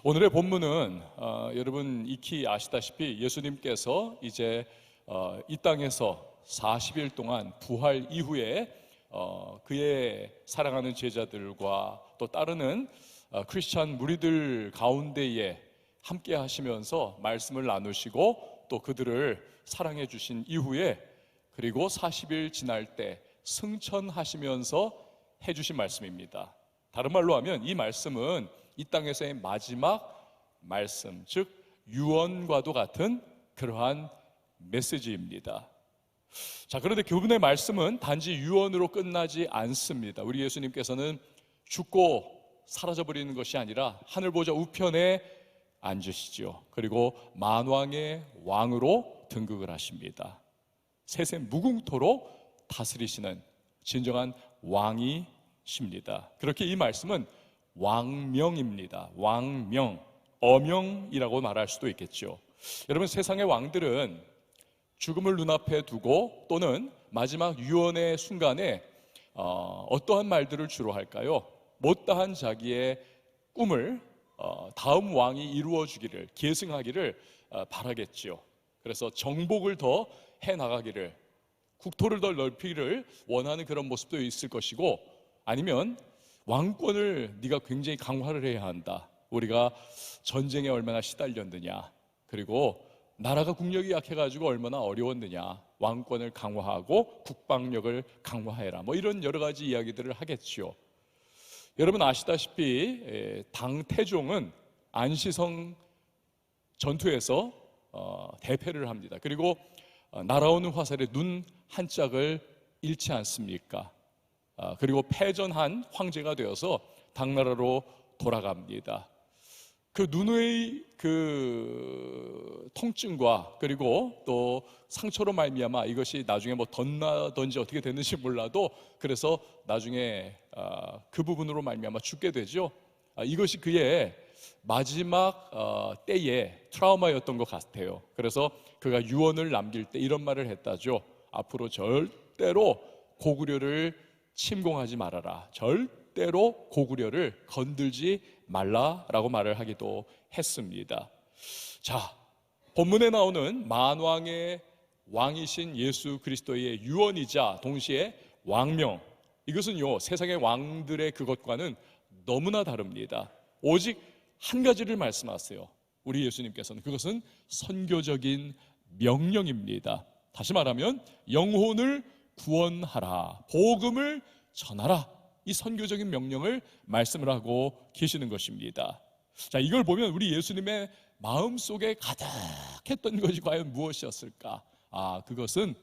오늘의 본문은 여러분 익히 아시다시피 예수님께서 이제 이 땅에서 40일 동안 부활 이후에 그의 사랑하는 제자들과 또 따르는 크리스찬 무리들 가운데에 함께 하시면서 말씀을 나누시고 또 그들을 사랑해 주신 이후에 그리고 40일 지날 때 승천하시면서 해주신 말씀입니다. 다른 말로 하면 이 말씀은 이 땅에서의 마지막 말씀, 즉 유언과도 같은 그러한 메시지입니다. 자, 그런데 그분의 말씀은 단지 유언으로 끝나지 않습니다. 우리 예수님께서는 죽고 사라져버리는 것이 아니라 하늘보좌 우편에 앉으시죠. 그리고 만왕의 왕으로 등극을 하십니다. 세세 무궁토로 다스리시는 진정한 왕이십니다. 그렇게 이 말씀은 왕명입니다. 왕명, 어명이라고 말할 수도 있겠죠. 여러분, 세상의 왕들은 죽음을 눈앞에 두고 또는 마지막 유언의 순간에 어떠한 말들을 주로 할까요? 못다한 자기의 꿈을 다음 왕이 이루어주기를, 계승하기를 바라겠지요. 그래서 정복을 더 해나가기를, 국토를 더 넓히기를 원하는 그런 모습도 있을 것이고, 아니면 왕권을 네가 굉장히 강화를 해야 한다. 우리가 전쟁에 얼마나 시달렸느냐, 그리고 나라가 국력이 약해가지고 얼마나 어려웠느냐, 왕권을 강화하고 국방력을 강화해라, 뭐 이런 여러 가지 이야기들을 하겠지요. 여러분 아시다시피 당태종은 안시성 전투에서 대패를 합니다. 그리고 날아오는 화살에 눈 한 짝을 잃지 않습니까? 그리고 패전한 황제가 되어서 당나라로 돌아갑니다. 그 눈의 그 통증과 그리고 또 상처로 말미암아 이것이 나중에 뭐 덧나든지 어떻게 됐는지 몰라도 그래서 나중에 그 부분으로 말미암아 죽게 되죠. 이것이 그의 마지막 때의 트라우마였던 것 같아요. 그래서 그가 유언을 남길 때 이런 말을 했다죠. 앞으로 절대로 고구려를 침공하지 말아라, 절대로 고구려를 건들지 말라라고 말을 하기도 했습니다. 자, 본문에 나오는 만왕의 왕이신 예수 그리스도의 유언이자 동시에 왕명, 이것은요 세상의 왕들의 그것과는 너무나 다릅니다. 오직 한 가지를 말씀하세요. 우리 예수님께서는 그것은 선교적인 명령입니다. 다시 말하면 영혼을 구원하라, 복음을 전하라, 이 선교적인 명령을 말씀을 하고 계시는 것입니다. 자, 이걸 보면 우리 예수님의 마음속에 가득했던 것이 과연 무엇이었을까? 그것은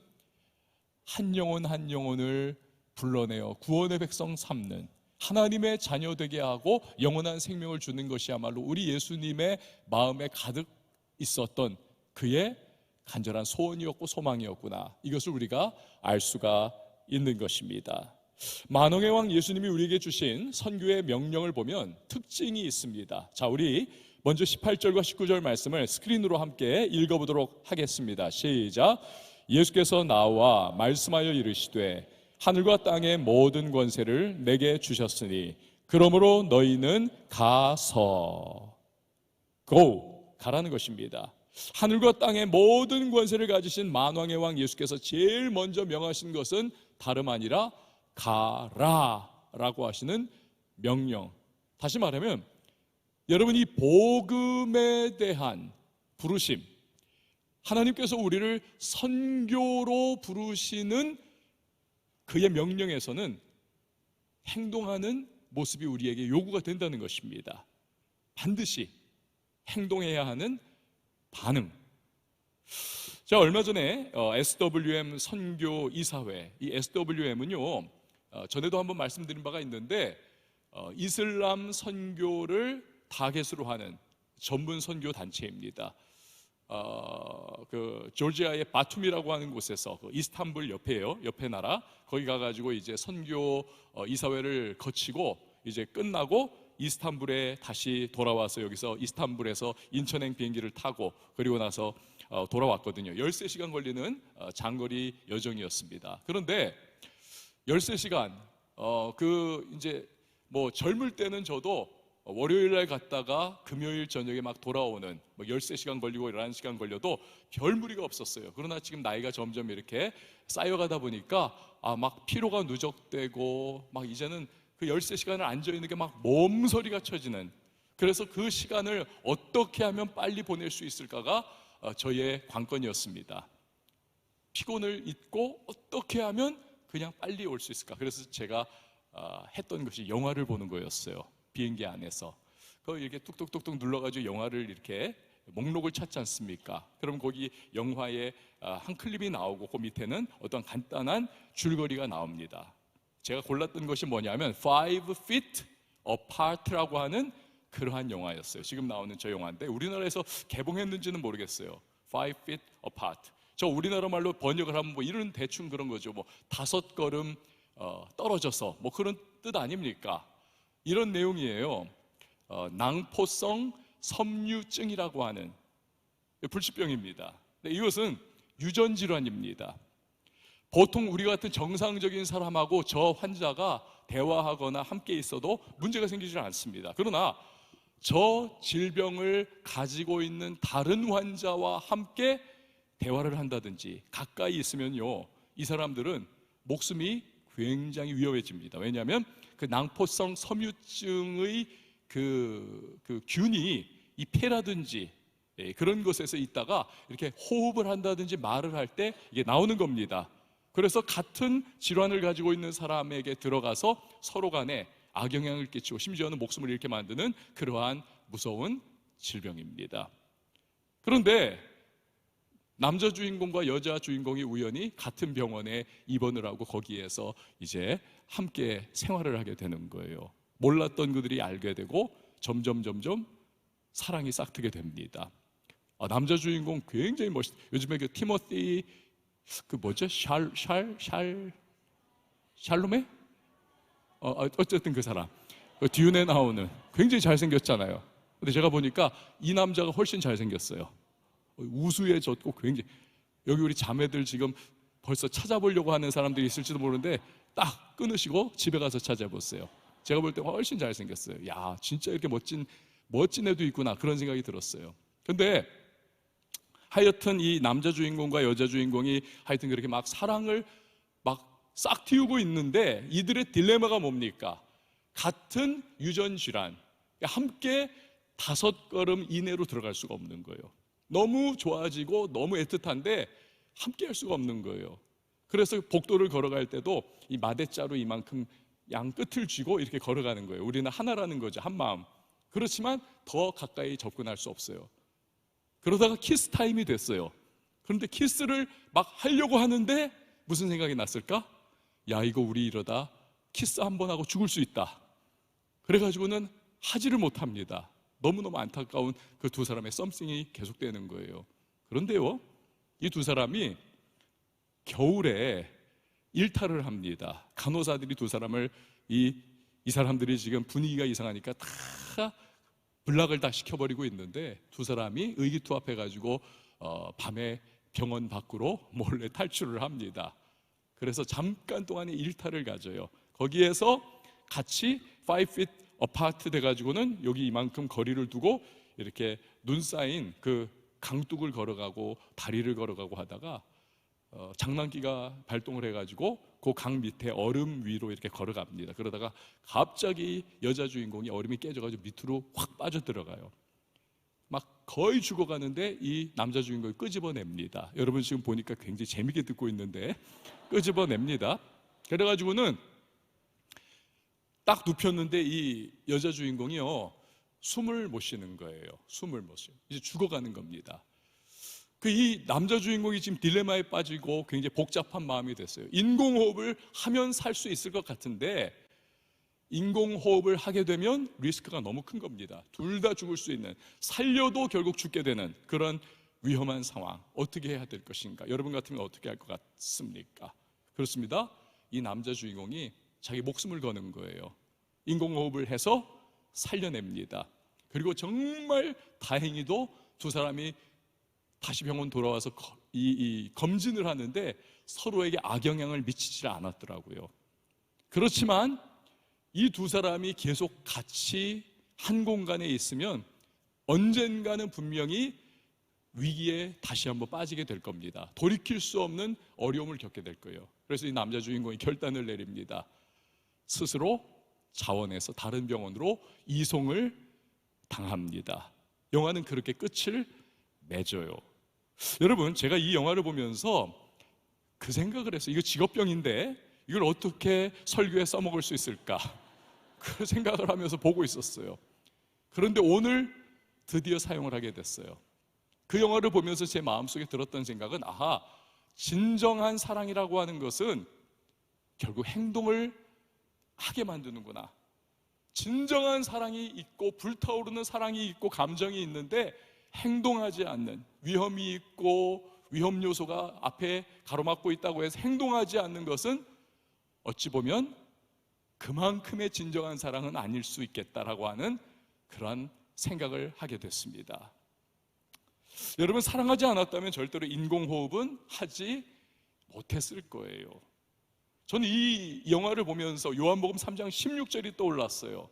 한 영혼 한 영혼을 불러내어 구원의 백성 삼는, 하나님의 자녀 되게 하고 영원한 생명을 주는 것이야말로 우리 예수님의 마음에 가득 있었던 그의 간절한 소원이었고 소망이었구나, 이것을 우리가 알 수가 있는 것입니다. 만왕의 왕 예수님이 우리에게 주신 선교의 명령을 보면 특징이 있습니다. 자, 우리 먼저 18절과 19절 말씀을 스크린으로 함께 읽어보도록 하겠습니다. 시작. 예수께서 나와 말씀하여 이르시되 하늘과 땅의 모든 권세를 내게 주셨으니 그러므로 너희는 가서, 가라는 것입니다. 하늘과 땅의 모든 권세를 가지신 만왕의 왕 예수께서 제일 먼저 명하신 것은 다름 아니라 가라라고 하시는 명령. 다시 말하면 여러분, 이 복음에 대한 부르심, 하나님께서 우리를 선교로 부르시는 그의 명령에서는 행동하는 모습이 우리에게 요구가 된다는 것입니다. 반드시 행동해야 하는 반응. 자, 얼마 전에 SWM 선교 이사회, 이 SWM은요 전에도 한번 말씀드린 바가 있는데 이슬람 선교를 타겟으로 하는 전문 선교 단체입니다. 그 조지아의 바툼이라고 하는 곳에서 이스탄불 옆에요, 옆에 나라, 거기 가가지고 이제 선교 이사회를 거치고 이제 끝나고 이스탄불에 다시 돌아와서 여기서 이스탄불에서 인천행 비행기를 타고 그리고 나서 돌아왔거든요. 13시간 걸리는 장거리 여정이었습니다. 그런데 13시간 그 이제 뭐 젊을 때는 저도 월요일 날 갔다가 금요일 저녁에 막 돌아오는 13시간 걸리고 11시간 걸려도 별 무리가 없었어요. 그러나 지금 나이가 점점 이렇게 쌓여가다 보니까 막 피로가 누적되고 막 이제는 그 13시간을 앉아있는 게 막 몸서리가 쳐지는, 그래서 그 시간을 어떻게 하면 빨리 보낼 수 있을까가 저의 관건이었습니다. 피곤을 잊고 어떻게 하면 그냥 빨리 올 수 있을까. 그래서 제가 했던 것이 영화를 보는 거였어요. 비행기 안에서 이렇게 뚝뚝뚝뚝 눌러가지고 영화를 이렇게 목록을 찾지 않습니까? 그럼 거기 영화에 한 클립이 나오고 그 밑에는 어떤 간단한 줄거리가 나옵니다. 제가 골랐던 것이 뭐냐면 Five Feet Apart라고 하는 그러한 영화였어요. 지금 나오는 저 영화인데 우리나라에서 개봉했는지는 모르겠어요. Five Feet Apart. 저 우리나라 말로 번역을 하면 이런 대충 그런 거죠. 5걸음 떨어져서 그런 뜻 아닙니까? 이런 내용이에요. 낭포성 섬유증이라고 하는 불치병입니다. 이것은 유전 질환입니다. 보통 우리 같은 정상적인 사람하고 저 환자가 대화하거나 함께 있어도 문제가 생기지 않습니다. 그러나 저 질병을 가지고 있는 다른 환자와 함께 대화를 한다든지 가까이 있으면요, 이 사람들은 목숨이 굉장히 위험해집니다. 왜냐하면 그 낭포성 섬유증의 그 균이 이 폐라든지 그런 곳에서 있다가 이렇게 호흡을 한다든지 말을 할 때 이게 나오는 겁니다. 그래서 같은 질환을 가지고 있는 사람에게 들어가서 서로 간에 악영향을 끼치고 심지어는 목숨을 잃게 만드는 그러한 무서운 질병입니다. 그런데 남자 주인공과 여자 주인공이 우연히 같은 병원에 입원을 하고 거기에서 이제 함께 생활을 하게 되는 거예요. 몰랐던 그들이 알게 되고 점점 사랑이 싹트게 됩니다. 남자 주인공 굉장히 멋있. 요즘에 그 티모시 샬롬에? 어쨌든 그 사람 듀운에 나오는 굉장히 잘생겼잖아요. 근데 제가 보니까 이 남자가 훨씬 잘생겼어요. 우수해졌고 굉장히, 여기 우리 자매들 지금 벌써 찾아보려고 하는 사람들이 있을지도 모르는데 딱 끊으시고 집에 가서 찾아보세요. 제가 볼 때 훨씬 잘생겼어요. 야, 진짜 이렇게 멋진 애도 있구나, 그런 생각이 들었어요. 근데 하여튼 이 남자 주인공과 여자 주인공이 하여튼 그렇게 막 사랑을 막 싹 틔우고 있는데 이들의 딜레마가 뭡니까? 같은 유전 질환, 함께 5걸음 이내로 들어갈 수가 없는 거예요. 너무 좋아지고 너무 애틋한데 함께 할 수가 없는 거예요. 그래서 복도를 걸어갈 때도 이 마대자루 이만큼 양 끝을 쥐고 이렇게 걸어가는 거예요. 우리는 하나라는 거죠, 한 마음. 그렇지만 더 가까이 접근할 수 없어요. 그러다가 키스 타임이 됐어요. 그런데 키스를 막 하려고 하는데 무슨 생각이 났을까? 야, 이거 우리 이러다 키스 한 번 하고 죽을 수 있다. 그래가지고는 하지를 못합니다. 너무너무 안타까운 그 두 사람의 썸씽이 계속되는 거예요. 그런데요, 이 두 사람이 겨울에 일탈을 합니다. 간호사들이 두 사람을 이 사람들이 지금 분위기가 이상하니까 다 블락을 다 시켜버리고 있는데 두 사람이 의기투합해가지고 밤에 병원 밖으로 몰래 탈출을 합니다. 그래서 잠깐 동안의 일탈을 가져요. 거기에서 같이 5 feet apart 돼가지고는 여기 이만큼 거리를 두고 이렇게 눈 쌓인 그 강둑을 걸어가고 다리를 걸어가고 하다가 장난기가 발동을 해가지고 그 강 밑에 얼음 위로 이렇게 걸어갑니다. 그러다가 갑자기 여자 주인공이 얼음이 깨져가지고 밑으로 확 빠져들어가요. 막 거의 죽어가는데 이 남자 주인공이 끄집어냅니다. 여러분 지금 보니까 굉장히 재밌게 듣고 있는데 끄집어냅니다. 그래가지고는 딱 눕혔는데 이 여자 주인공이요, 숨을 못 쉬는 거예요. 숨을 못 쉬어. 이제 죽어가는 겁니다. 이 남자 주인공이 지금 딜레마에 빠지고 굉장히 복잡한 마음이 됐어요. 인공호흡을 하면 살 수 있을 것 같은데 인공호흡을 하게 되면 리스크가 너무 큰 겁니다. 둘 다 죽을 수 있는, 살려도 결국 죽게 되는 그런 위험한 상황. 어떻게 해야 될 것인가? 여러분 같으면 어떻게 할 것 같습니까? 그렇습니다. 이 남자 주인공이 자기 목숨을 거는 거예요. 인공호흡을 해서 살려냅니다. 그리고 정말 다행히도 두 사람이 다시 병원 돌아와서 검진을 하는데 서로에게 악영향을 미치지 않았더라고요. 그렇지만 이 두 사람이 계속 같이 한 공간에 있으면 언젠가는 분명히 위기에 다시 한번 빠지게 될 겁니다. 돌이킬 수 없는 어려움을 겪게 될 거예요. 그래서 이 남자 주인공이 결단을 내립니다. 스스로 자원해서 다른 병원으로 이송을 당합니다. 영화는 그렇게 끝을 맺어요. 여러분, 제가 이 영화를 보면서 그 생각을 했어요. 이거 직업병인데 이걸 어떻게 설교에 써먹을 수 있을까? 그 생각을 하면서 보고 있었어요. 그런데 오늘 드디어 사용을 하게 됐어요. 그 영화를 보면서 제 마음속에 들었던 생각은, 아하, 진정한 사랑이라고 하는 것은 결국 행동을 하게 만드는구나. 진정한 사랑이 있고 불타오르는 사랑이 있고 감정이 있는데 행동하지 않는, 위험이 있고 위험 요소가 앞에 가로막고 있다고 해서 행동하지 않는 것은 어찌 보면 그만큼의 진정한 사랑은 아닐 수 있겠다라고 하는 그러한 생각을 하게 됐습니다. 여러분, 사랑하지 않았다면 절대로 인공호흡은 하지 못했을 거예요. 저는 이 영화를 보면서 요한복음 3장 16절이 떠올랐어요.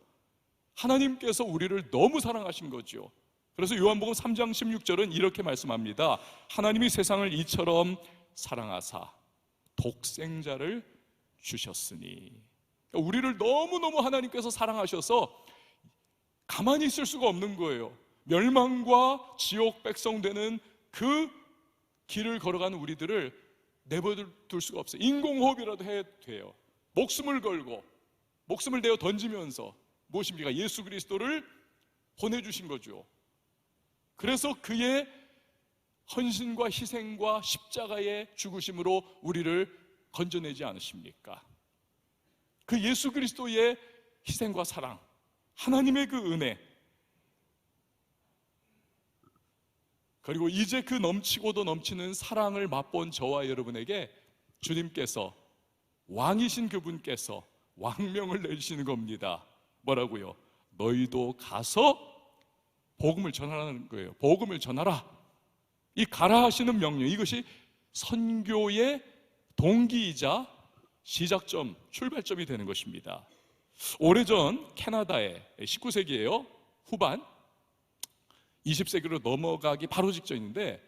하나님께서 우리를 너무 사랑하신 거죠. 그래서 요한복음 3장 16절은 이렇게 말씀합니다. 하나님이 세상을 이처럼 사랑하사 독생자를 주셨으니. 그러니까 우리를 너무너무 하나님께서 사랑하셔서 가만히 있을 수가 없는 거예요. 멸망과 지옥 백성 되는 그 길을 걸어가는 우리들을 내버려둘 수가 없어요. 인공호흡이라도 해야 돼요. 목숨을 걸고 목숨을 내어 던지면서 무엇입니까? 예수 그리스도를 보내주신 거죠. 그래서 그의 헌신과 희생과 십자가의 죽으심으로 우리를 건져내지 않으십니까? 그 예수 그리스도의 희생과 사랑, 하나님의 그 은혜, 그리고 이제 그 넘치고도 넘치는 사랑을 맛본 저와 여러분에게 주님께서, 왕이신 그분께서 왕명을 내리시는 겁니다. 뭐라고요? 너희도 가서 복음을 전하라는 거예요. 복음을 전하라. 이 가라 하시는 명령, 이것이 선교의 동기이자 시작점, 출발점이 되는 것입니다. 오래전 캐나다에 19세기예요. 후반 20세기로 넘어가기 바로 직전인데,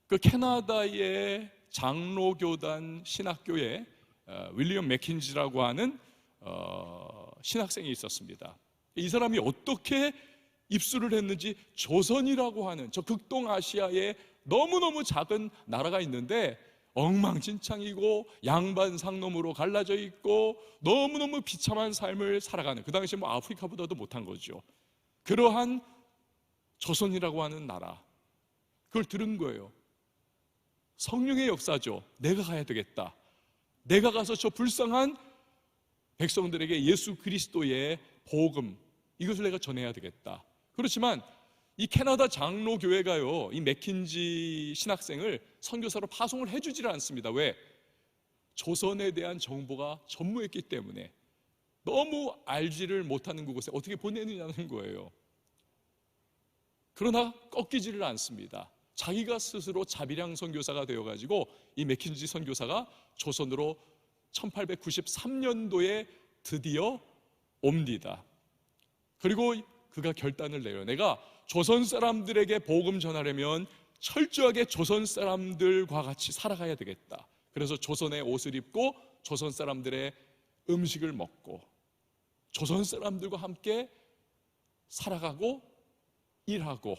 그 캐나다의 장로교단 신학교에 윌리엄 맥킨지라고 하는 신학생이 있었습니다. 이 사람이 어떻게 입수를 했는지, 조선이라고 하는 저 극동아시아에 너무너무 작은 나라가 있는데 엉망진창이고 양반상놈으로 갈라져 있고 너무너무 비참한 삶을 살아가는, 그 당시에 뭐 아프리카보다도 못한 거죠. 그러한 조선이라고 하는 나라, 그걸 들은 거예요. 성령의 역사죠. 내가 가야 되겠다. 내가 가서 저 불쌍한 백성들에게 예수 그리스도의 복음, 이것을 내가 전해야 되겠다. 그렇지만 이 캐나다 장로교회가요, 이 맥킨지 신학생을 선교사로 파송을 해주질 않습니다. 왜? 조선에 대한 정보가 전무했기 때문에. 너무 알지를 못하는 그곳에 어떻게 보내느냐는 거예요. 그러나 꺾이지를 않습니다. 자기가 스스로 자비량 선교사가 되어가지고 이 맥킨지 선교사가 조선으로 1893년도에 드디어 옵니다. 그리고 그가 결단을 내요. 내가 조선 사람들에게 복음 전하려면 철저하게 조선 사람들과 같이 살아가야 되겠다. 그래서 조선의 옷을 입고 조선 사람들의 음식을 먹고 조선 사람들과 함께 살아가고 일하고.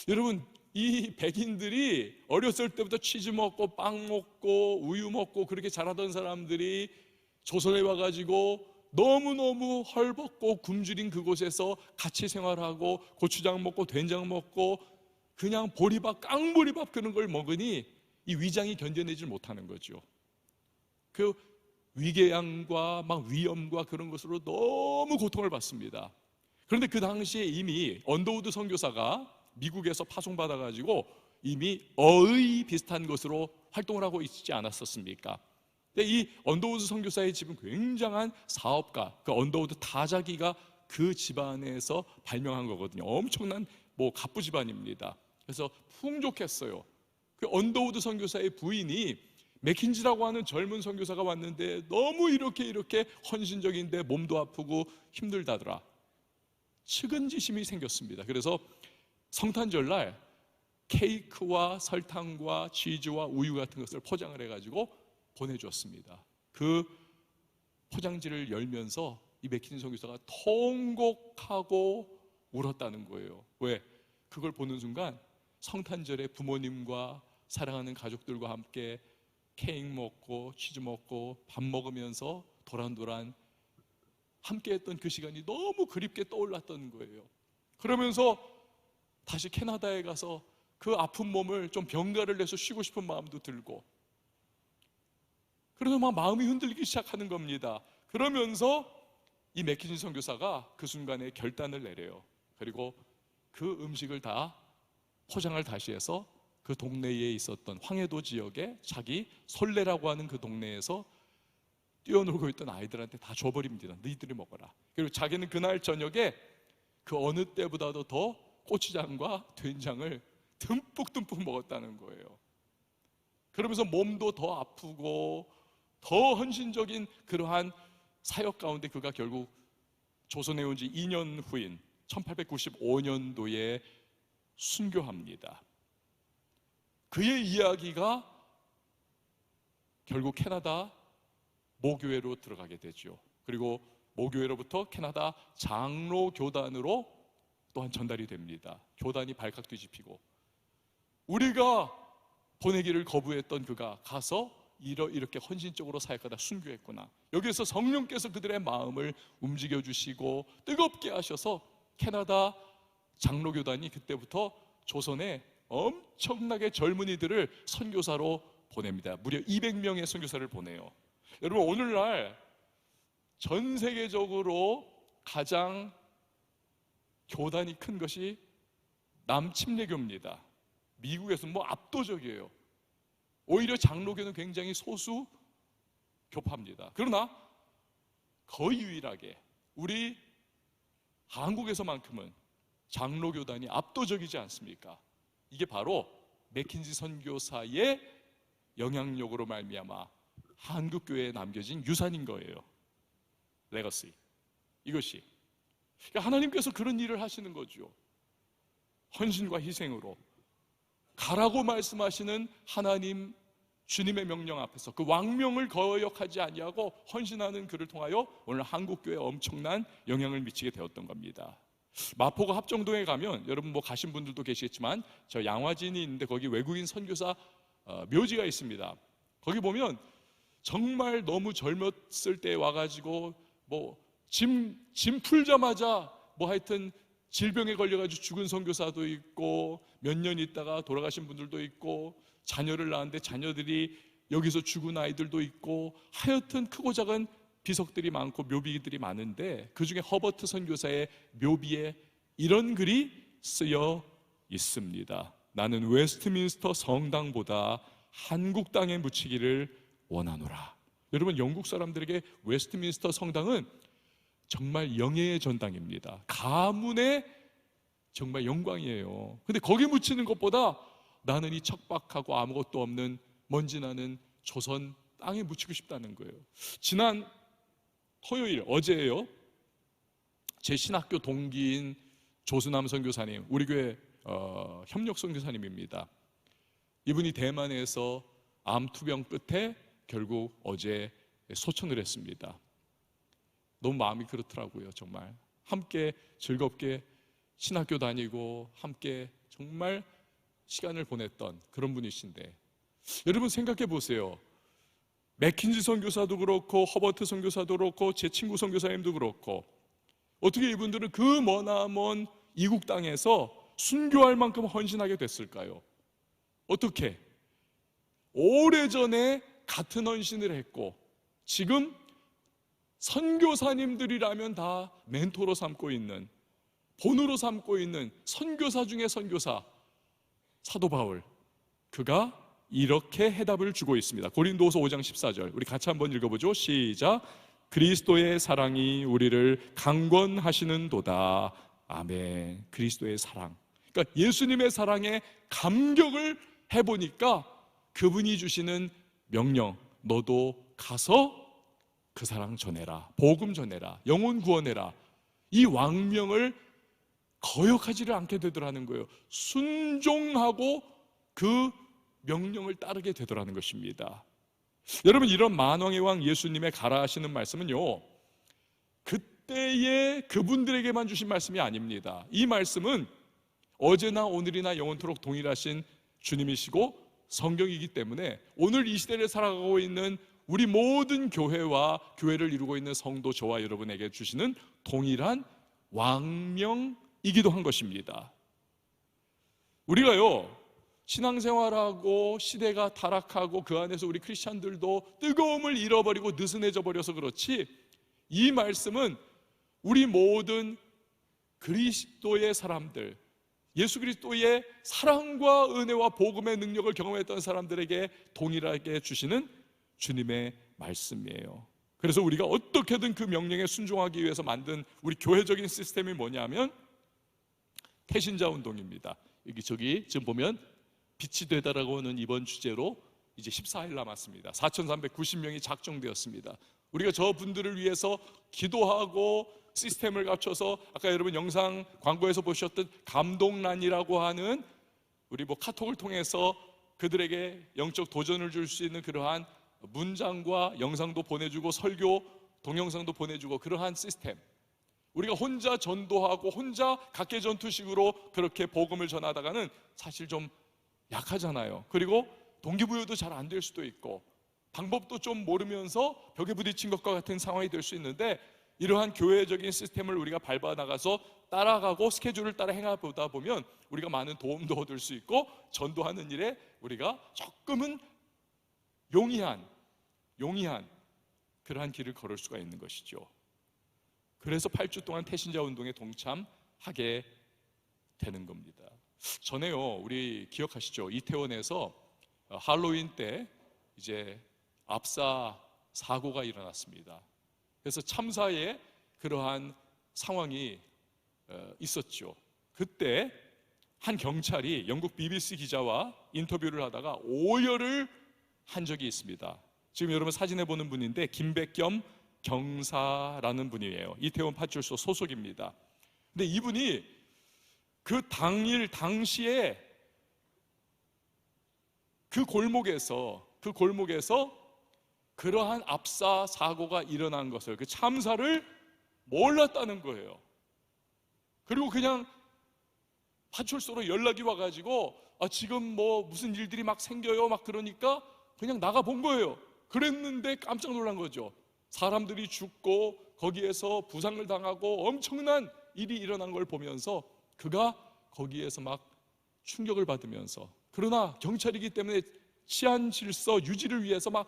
여러분, 이 백인들이 어렸을 때부터 치즈 먹고 빵 먹고 우유 먹고 그렇게 자라던 사람들이 조선에 와가지고 너무너무 헐벗고 굶주린 그곳에서 같이 생활하고 고추장 먹고 된장 먹고 그냥 보리밥, 깡보리밥 그런 걸 먹으니 이 위장이 견뎌내지 못하는 거죠. 그 위궤양과 막 위염과 그런 것으로 너무 고통을 받습니다. 그런데 그 당시에 이미 언더우드 선교사가 미국에서 파송받아가지고 이미 어의 비슷한 것으로 활동을 하고 있지 않았었습니까? 근데 이 언더우드 선교사의 집은 굉장한 사업가, 그 언더우드 다자기가 그 집안에서 발명한 거거든요. 엄청난 뭐 갑부 집안입니다. 그래서 풍족했어요. 그 언더우드 선교사의 부인이 맥킨지라고 하는 젊은 선교사가 왔는데 너무 이렇게 헌신적인데 몸도 아프고 힘들다더라. 측은지심이 생겼습니다. 그래서 성탄절날 케이크와 설탕과 치즈와 우유 같은 것을 포장을 해가지고 보내주었습니다. 그 포장지를 열면서 이 맥킨지 선교사가 통곡하고 울었다는 거예요. 왜? 그걸 보는 순간 성탄절에 부모님과 사랑하는 가족들과 함께 케이크 먹고 치즈 먹고 밥 먹으면서 도란도란 함께 했던 그 시간이 너무 그립게 떠올랐던 거예요. 그러면서 다시 캐나다에 가서 그 아픈 몸을 좀 병가를 내서 쉬고 싶은 마음도 들고, 그래서 막 마음이 흔들리기 시작하는 겁니다. 그러면서 이 맥킨지 선교사가 그 순간에 결단을 내려요. 그리고 그 음식을 다 포장을 다시 해서 그 동네에 있었던 황해도 지역에 자기 솔레라고 하는 그 동네에서 뛰어놀고 있던 아이들한테 다 줘버립니다. 너희들이 먹어라. 그리고 자기는 그날 저녁에 그 어느 때보다도 더 고추장과 된장을 듬뿍듬뿍 먹었다는 거예요. 그러면서 몸도 더 아프고 더 헌신적인 그러한 사역 가운데 그가 결국 조선에 온 지 2년 후인 1895년도에 순교합니다. 그의 이야기가 결국 캐나다 모교회로 들어가게 되죠. 그리고 모교회로부터 캐나다 장로교단으로 또한 전달이 됩니다. 교단이 발칵 뒤집히고, 우리가 보내기를 거부했던 그가 가서 이렇게 헌신적으로 사역하다 순교했구나. 여기에서 성령께서 그들의 마음을 움직여 주시고 뜨겁게 하셔서 캐나다 장로교단이 그때부터 조선에 엄청나게 젊은이들을 선교사로 보냅니다. 무려 200명의 선교사를 보내요. 여러분, 오늘날 전 세계적으로 가장 교단이 큰 것이 남침례교입니다. 미국에서는 압도적이에요. 오히려 장로교는 굉장히 소수 교파입니다. 그러나 거의 유일하게 우리 한국에서만큼은 장로교단이 압도적이지 않습니까? 이게 바로 맥킨지 선교사의 영향력으로 말미암아 한국교회에 남겨진 유산인 거예요. 레거시. 이것이. 그러니까 하나님께서 그런 일을 하시는 거죠. 헌신과 희생으로 가라고 말씀하시는 하나님 주님의 명령 앞에서 그 왕명을 거역하지 아니하고 헌신하는 그를 통하여 오늘 한국교회에 엄청난 영향을 미치게 되었던 겁니다. 마포구 합정동에 가면 여러분 가신 분들도 계시겠지만 저 양화진이 있는데 거기 외국인 선교사 묘지가 있습니다. 거기 보면 정말 너무 젊었을 때 와가지고 짐 풀자마자 하여튼 질병에 걸려가지고 죽은 선교사도 있고, 몇 년 있다가 돌아가신 분들도 있고, 자녀를 낳았는데 자녀들이 여기서 죽은 아이들도 있고, 하여튼 크고 작은 비석들이 많고 묘비들이 많은데 그 중에 허버트 선교사의 묘비에 이런 글이 쓰여 있습니다. 나는 웨스트민스터 성당보다 한국 땅에 묻히기를 원하노라. 여러분, 영국 사람들에게 웨스트민스터 성당은 정말 영예의 전당입니다. 가문의 정말 영광이에요. 근데 거기 묻히는 것보다 나는 이 척박하고 아무것도 없는 먼지 나는 조선 땅에 묻히고 싶다는 거예요. 지난 토요일, 어제예요. 제 신학교 동기인 조수남 선교사님, 우리 교회 협력 선교사님입니다. 이분이 대만에서 암투병 끝에 결국 어제 소천을 했습니다. 너무 마음이 그렇더라고요. 정말 함께 즐겁게 신학교 다니고 함께 정말 시간을 보냈던 그런 분이신데, 여러분 생각해 보세요. 맥킨지 선교사도 그렇고 허버트 선교사도 그렇고 제 친구 선교사님도 그렇고, 어떻게 이분들은 그 머나먼 이국 땅에서 순교할 만큼 헌신하게 됐을까요? 어떻게? 오래전에 같은 헌신을 했고 지금 선교사님들이라면 다 멘토로 삼고 있는, 본으로 삼고 있는 선교사 중에 선교사 사도 바울, 그가 이렇게 해답을 주고 있습니다. 고린도후서 5장 14절 우리 같이 한번 읽어보죠. 시작. 그리스도의 사랑이 우리를 강권하시는도다. 아멘. 그리스도의 사랑, 그러니까 예수님의 사랑에 감격을 해보니까 그분이 주시는 명령, 너도 가서 그 사랑 전해라, 복음 전해라, 영혼 구원해라, 이 왕명을 거역하지를 않게 되더라는 거예요. 순종하고 그 명령을 따르게 되더라는 것입니다. 여러분, 이런 만왕의 왕 예수님의 가라 하시는 말씀은요, 그때의 그분들에게만 주신 말씀이 아닙니다. 이 말씀은 어제나 오늘이나 영원토록 동일하신 주님이시고 성경이기 때문에 오늘 이 시대를 살아가고 있는 우리 모든 교회와 교회를 이루고 있는 성도 저와 여러분에게 주시는 동일한 왕명이기도 한 것입니다. 우리가요, 신앙생활하고 시대가 타락하고 그 안에서 우리 크리스찬들도 뜨거움을 잃어버리고 느슨해져 버려서 그렇지, 이 말씀은 우리 모든 그리스도의 사람들, 예수 그리스도의 사랑과 은혜와 복음의 능력을 경험했던 사람들에게 동일하게 주시는 주님의 말씀이에요. 그래서 우리가 어떻게든 그 명령에 순종하기 위해서 만든 우리 교회적인 시스템이 뭐냐면 태신자 운동입니다. 저기 지금 보면 빛이 되다라고 하는 이번 주제로 이제 14일 남았습니다. 4,390명이 작정되었습니다. 우리가 저 분들을 위해서 기도하고 시스템을 갖춰서 아까 여러분 영상 광고에서 보셨던 감동란이라고 하는 우리 카톡을 통해서 그들에게 영적 도전을 줄 수 있는 그러한 문장과 영상도 보내주고 설교 동영상도 보내주고 그러한 시스템, 우리가 혼자 전도하고 혼자 각계 전투식으로 그렇게 복음을 전하다가는 사실 좀 약하잖아요. 그리고 동기부여도 잘 안 될 수도 있고 방법도 좀 모르면서 벽에 부딪힌 것과 같은 상황이 될 수 있는데, 이러한 교회적인 시스템을 우리가 밟아 나가서 따라가고 스케줄을 따라 행하다 보면 우리가 많은 도움도 얻을 수 있고 전도하는 일에 우리가 조금은 용이한 그러한 길을 걸을 수가 있는 것이죠. 그래서 8주 동안 태신자 운동에 동참하게 되는 겁니다. 전에요, 우리 기억하시죠? 이태원에서 할로윈 때 이제 압사 사고가 일어났습니다. 그래서 참사의 그러한 상황이 있었죠. 그때 한 경찰이 영국 BBC 기자와 인터뷰를 하다가 오열을 한 적이 있습니다. 지금 여러분 사진에 보는 분인데 김백겸 경사라는 분이에요. 이태원 파출소 소속입니다. 근데 이분이 그 당시에 그 골목에서 그러한 압사 사고가 일어난 것을, 그 참사를 몰랐다는 거예요. 그리고 그냥 파출소로 연락이 와가지고 지금 무슨 일들이 막 생겨요 막 그러니까 그냥 나가 본 거예요. 그랬는데 깜짝 놀란 거죠. 사람들이 죽고 거기에서 부상을 당하고 엄청난 일이 일어난 걸 보면서 그가 거기에서 막 충격을 받으면서, 그러나 경찰이기 때문에 치안 질서 유지를 위해서 막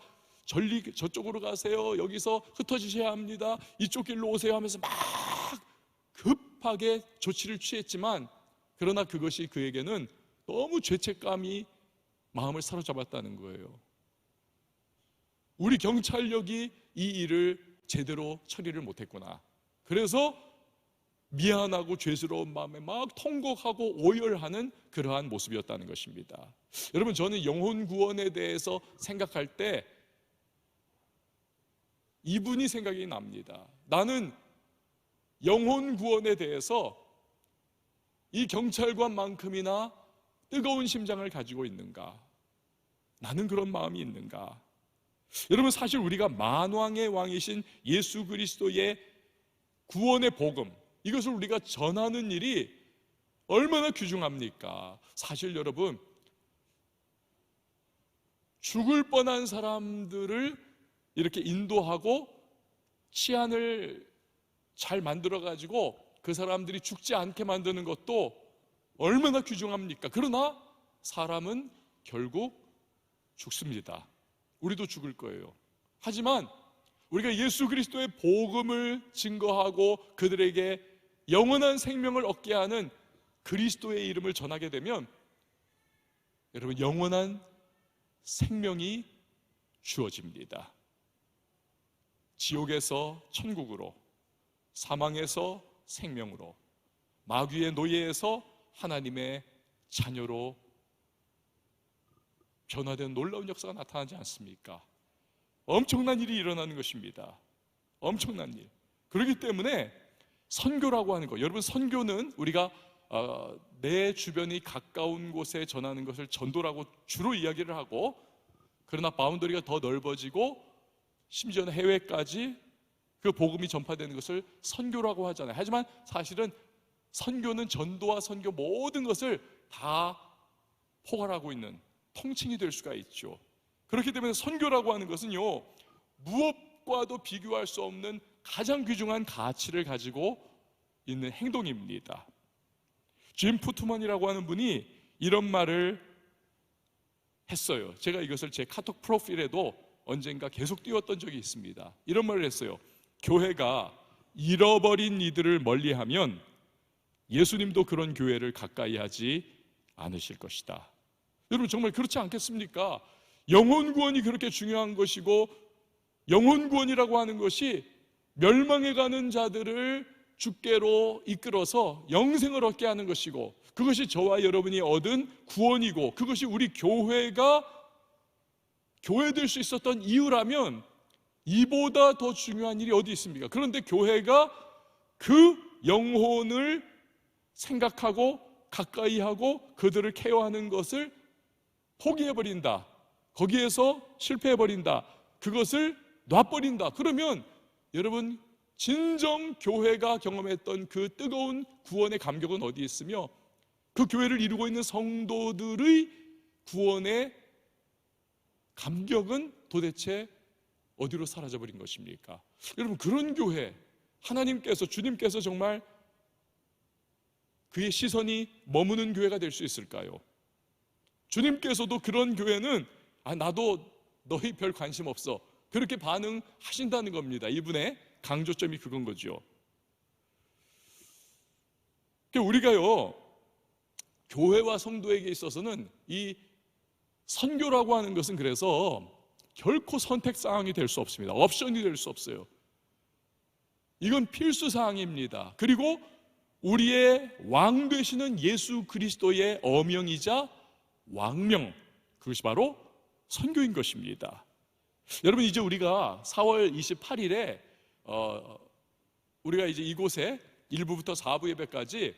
저쪽으로 가세요, 여기서 흩어지셔야 합니다, 이쪽 길로 오세요 하면서 막 급하게 조치를 취했지만, 그러나 그것이 그에게는 너무 죄책감이 마음을 사로잡았다는 거예요. 우리 경찰력이 이 일을 제대로 처리를 못했구나. 그래서 미안하고 죄스러운 마음에 막 통곡하고 오열하는 그러한 모습이었다는 것입니다. 여러분, 저는 영혼 구원에 대해서 생각할 때 이분이 생각이 납니다. 나는 영혼 구원에 대해서 이 경찰관만큼이나 뜨거운 심장을 가지고 있는가? 나는 그런 마음이 있는가? 여러분, 사실 우리가 만왕의 왕이신 예수 그리스도의 구원의 복음, 이것을 우리가 전하는 일이 얼마나 귀중합니까? 사실 여러분, 죽을 뻔한 사람들을 이렇게 인도하고 치안을 잘 만들어가지고 그 사람들이 죽지 않게 만드는 것도 얼마나 귀중합니까? 그러나 사람은 결국 죽습니다. 우리도 죽을 거예요. 하지만 우리가 예수 그리스도의 복음을 증거하고 그들에게 영원한 생명을 얻게 하는 그리스도의 이름을 전하게 되면 여러분, 영원한 생명이 주어집니다. 지옥에서 천국으로, 사망에서 생명으로, 마귀의 노예에서 하나님의 자녀로 변화된 놀라운 역사가 나타나지 않습니까? 엄청난 일이 일어나는 것입니다. 엄청난 일. 그렇기 때문에 선교라고 하는 거, 여러분 선교는 우리가 내 주변이 가까운 곳에 전하는 것을 전도라고 주로 이야기를 하고, 그러나 바운더리가 더 넓어지고 심지어는 해외까지 그 복음이 전파되는 것을 선교라고 하잖아요. 하지만 사실은 선교는 전도와 선교 모든 것을 다 포괄하고 있는 통칭이 될 수가 있죠. 그렇기 때문에 선교라고 하는 것은요, 무엇과도 비교할 수 없는 가장 귀중한 가치를 가지고 있는 행동입니다. 짐 푸트먼이라고 하는 분이 이런 말을 했어요. 제가 이것을 제 카톡 프로필에도 언젠가 계속 띄웠던 적이 있습니다. 이런 말을 했어요. 교회가 잃어버린 이들을 멀리하면 예수님도 그런 교회를 가까이 하지 않으실 것이다. 여러분 정말 그렇지 않겠습니까? 영혼 구원이 그렇게 중요한 것이고, 영혼 구원이라고 하는 것이 멸망해가는 자들을 주께로 이끌어서 영생을 얻게 하는 것이고, 그것이 저와 여러분이 얻은 구원이고, 그것이 우리 교회가 교회될 수 있었던 이유라면 이보다 더 중요한 일이 어디 있습니까? 그런데 교회가 그 영혼을 생각하고 가까이 하고 그들을 케어하는 것을 포기해버린다, 거기에서 실패해버린다, 그것을 놔버린다. 그러면 여러분 진정 교회가 경험했던 그 뜨거운 구원의 감격은 어디 있으며, 그 교회를 이루고 있는 성도들의 구원의 감격은 도대체 어디로 사라져버린 것입니까? 여러분 그런 교회, 하나님께서, 주님께서 정말 그의 시선이 머무는 교회가 될 수 있을까요? 주님께서도 그런 교회는 나도 너희 별 관심 없어, 그렇게 반응하신다는 겁니다. 이분의 강조점이 그건 거죠. 우리가요, 교회와 성도에게 있어서는 이 선교라고 하는 것은 그래서 결코 선택사항이 될 수 없습니다. 옵션이 될 수 없어요. 이건 필수사항입니다. 그리고 우리의 왕 되시는 예수 그리스도의 어명이자 왕명, 그것이 바로 선교인 것입니다. 여러분 이제 우리가 4월 28일에 우리가 이제 이곳에 1부부터 4부 예배까지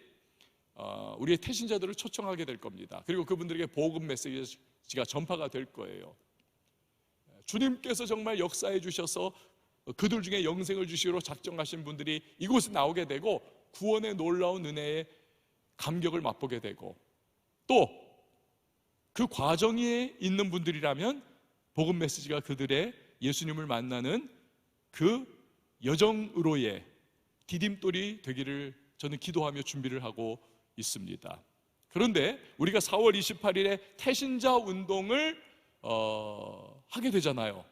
우리의 태신자들을 초청하게 될 겁니다. 그리고 그분들에게 복음 메시지가 전파가 될 거예요. 주님께서 정말 역사해 주셔서 그들 중에 영생을 주시기로 작정하신 분들이 이곳에 나오게 되고, 구원의 놀라운 은혜의 감격을 맛보게 되고, 또 그 과정에 있는 분들이라면 복음 메시지가 그들의 예수님을 만나는 그 여정으로의 디딤돌이 되기를 저는 기도하며 준비를 하고 있습니다. 그런데 우리가 4월 28일에 태신자 운동을 하게 되잖아요.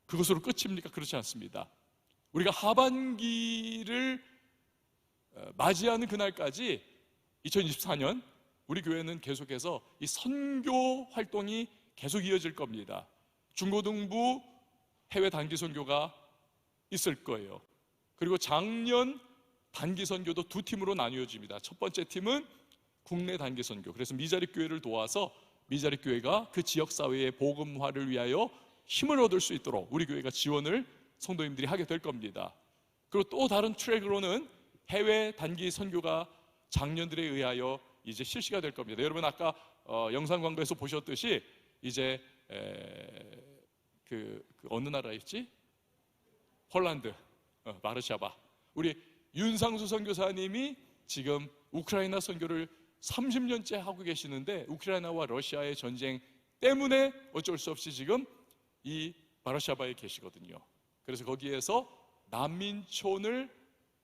그것으로 끝입니까? 그렇지 않습니다. 우리가 하반기를 맞이하는 그날까지 2024년 우리 교회는 계속해서 이 선교 활동이 계속 이어질 겁니다. 중고등부 해외 단기 선교가 있을 거예요. 그리고 작년 단기 선교도 두 팀으로 나뉘어집니다. 첫 번째 팀은 국내 단기 선교, 그래서 미자립 교회를 도와서 미자립 교회가 그 지역 사회의 복음화를 위하여 힘을 얻을 수 있도록 우리 교회가 지원을 성도님들이 하게 될 겁니다. 그리고 또 다른 트랙으로는 해외 단기 선교가 장년들에 의하여 이제 실시가 될 겁니다. 여러분 아까 영상 광고에서 보셨듯이 이제 그 어느 나라였지? 폴란드, 바르샤바. 우리 윤상수 선교사님이 지금 우크라이나 선교를 30년째 하고 계시는데, 우크라이나와 러시아의 전쟁 때문에 어쩔 수 없이 지금 이 바르샤바에 계시거든요. 그래서 거기에서 난민촌을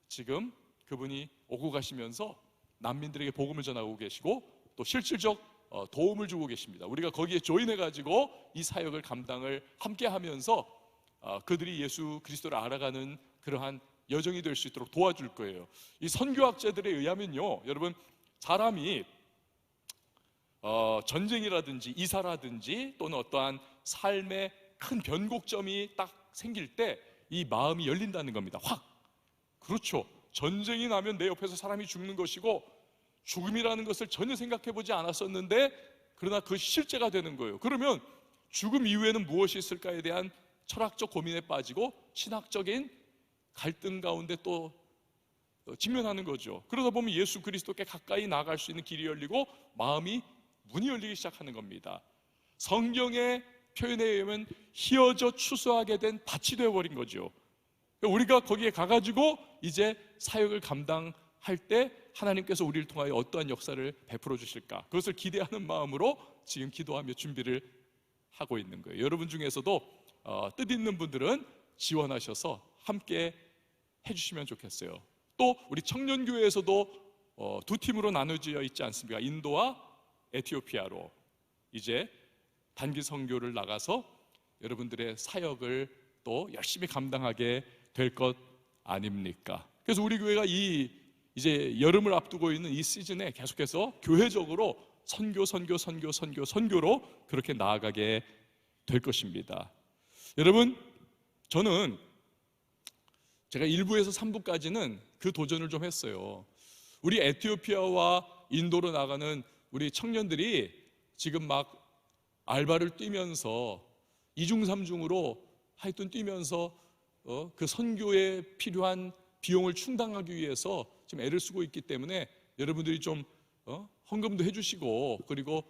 지금 그분이 오고 가시면서 난민들에게 복음을 전하고 계시고, 또 실질적 도움을 주고 계십니다. 우리가 거기에 조인해가지고 이 사역을 감당을 함께 하면서 그들이 예수 그리스도를 알아가는 그러한 여정이 될 수 있도록 도와줄 거예요. 이 선교학자들에 의하면요, 여러분 사람이 전쟁이라든지 이사라든지 또는 어떠한 삶의 큰 변곡점이 딱 생길 때 이 마음이 열린다는 겁니다. 확. 그렇죠. 전쟁이 나면 내 옆에서 사람이 죽는 것이고, 죽음이라는 것을 전혀 생각해 보지 않았었는데 그러나 그것이 실제가 되는 거예요. 그러면 죽음 이후에는 무엇이 있을까에 대한 철학적 고민에 빠지고 신학적인 갈등 가운데 또 직면하는 거죠. 그러다 보면 예수 그리스도께 가까이 나아갈 수 있는 길이 열리고 마음이 문이 열리기 시작하는 겁니다. 성경의 표현에 의하면 휘어져 추수하게 된 밭이 되어버린 거죠. 우리가 거기에 가가지고 이제 사역을 감당할 때 하나님께서 우리를 통하여 어떠한 역사를 베풀어 주실까, 그것을 기대하는 마음으로 지금 기도하며 준비를 하고 있는 거예요. 여러분 중에서도 뜻 있는 분들은 지원하셔서 함께 해주시면 좋겠어요. 또 우리 청년교회에서도 두 팀으로 나눠져 있지 않습니까? 인도와 에티오피아로 이제 단기 선교를 나가서 여러분들의 사역을 또 열심히 감당하게 될 것 아닙니까? 그래서 우리 교회가 이제 여름을 앞두고 있는 이 시즌에 계속해서 교회적으로 선교로 그렇게 나아가게 될 것입니다. 여러분, 저는 제가 1부에서 3부까지는 그 도전을 좀 했어요. 우리 에티오피아와 인도로 나가는 우리 청년들이 지금 막 알바를 뛰면서 이중삼중으로 하여튼 뛰면서 그 선교에 필요한 비용을 충당하기 위해서 지금 애를 쓰고 있기 때문에 여러분들이 좀 헌금도 해주시고, 그리고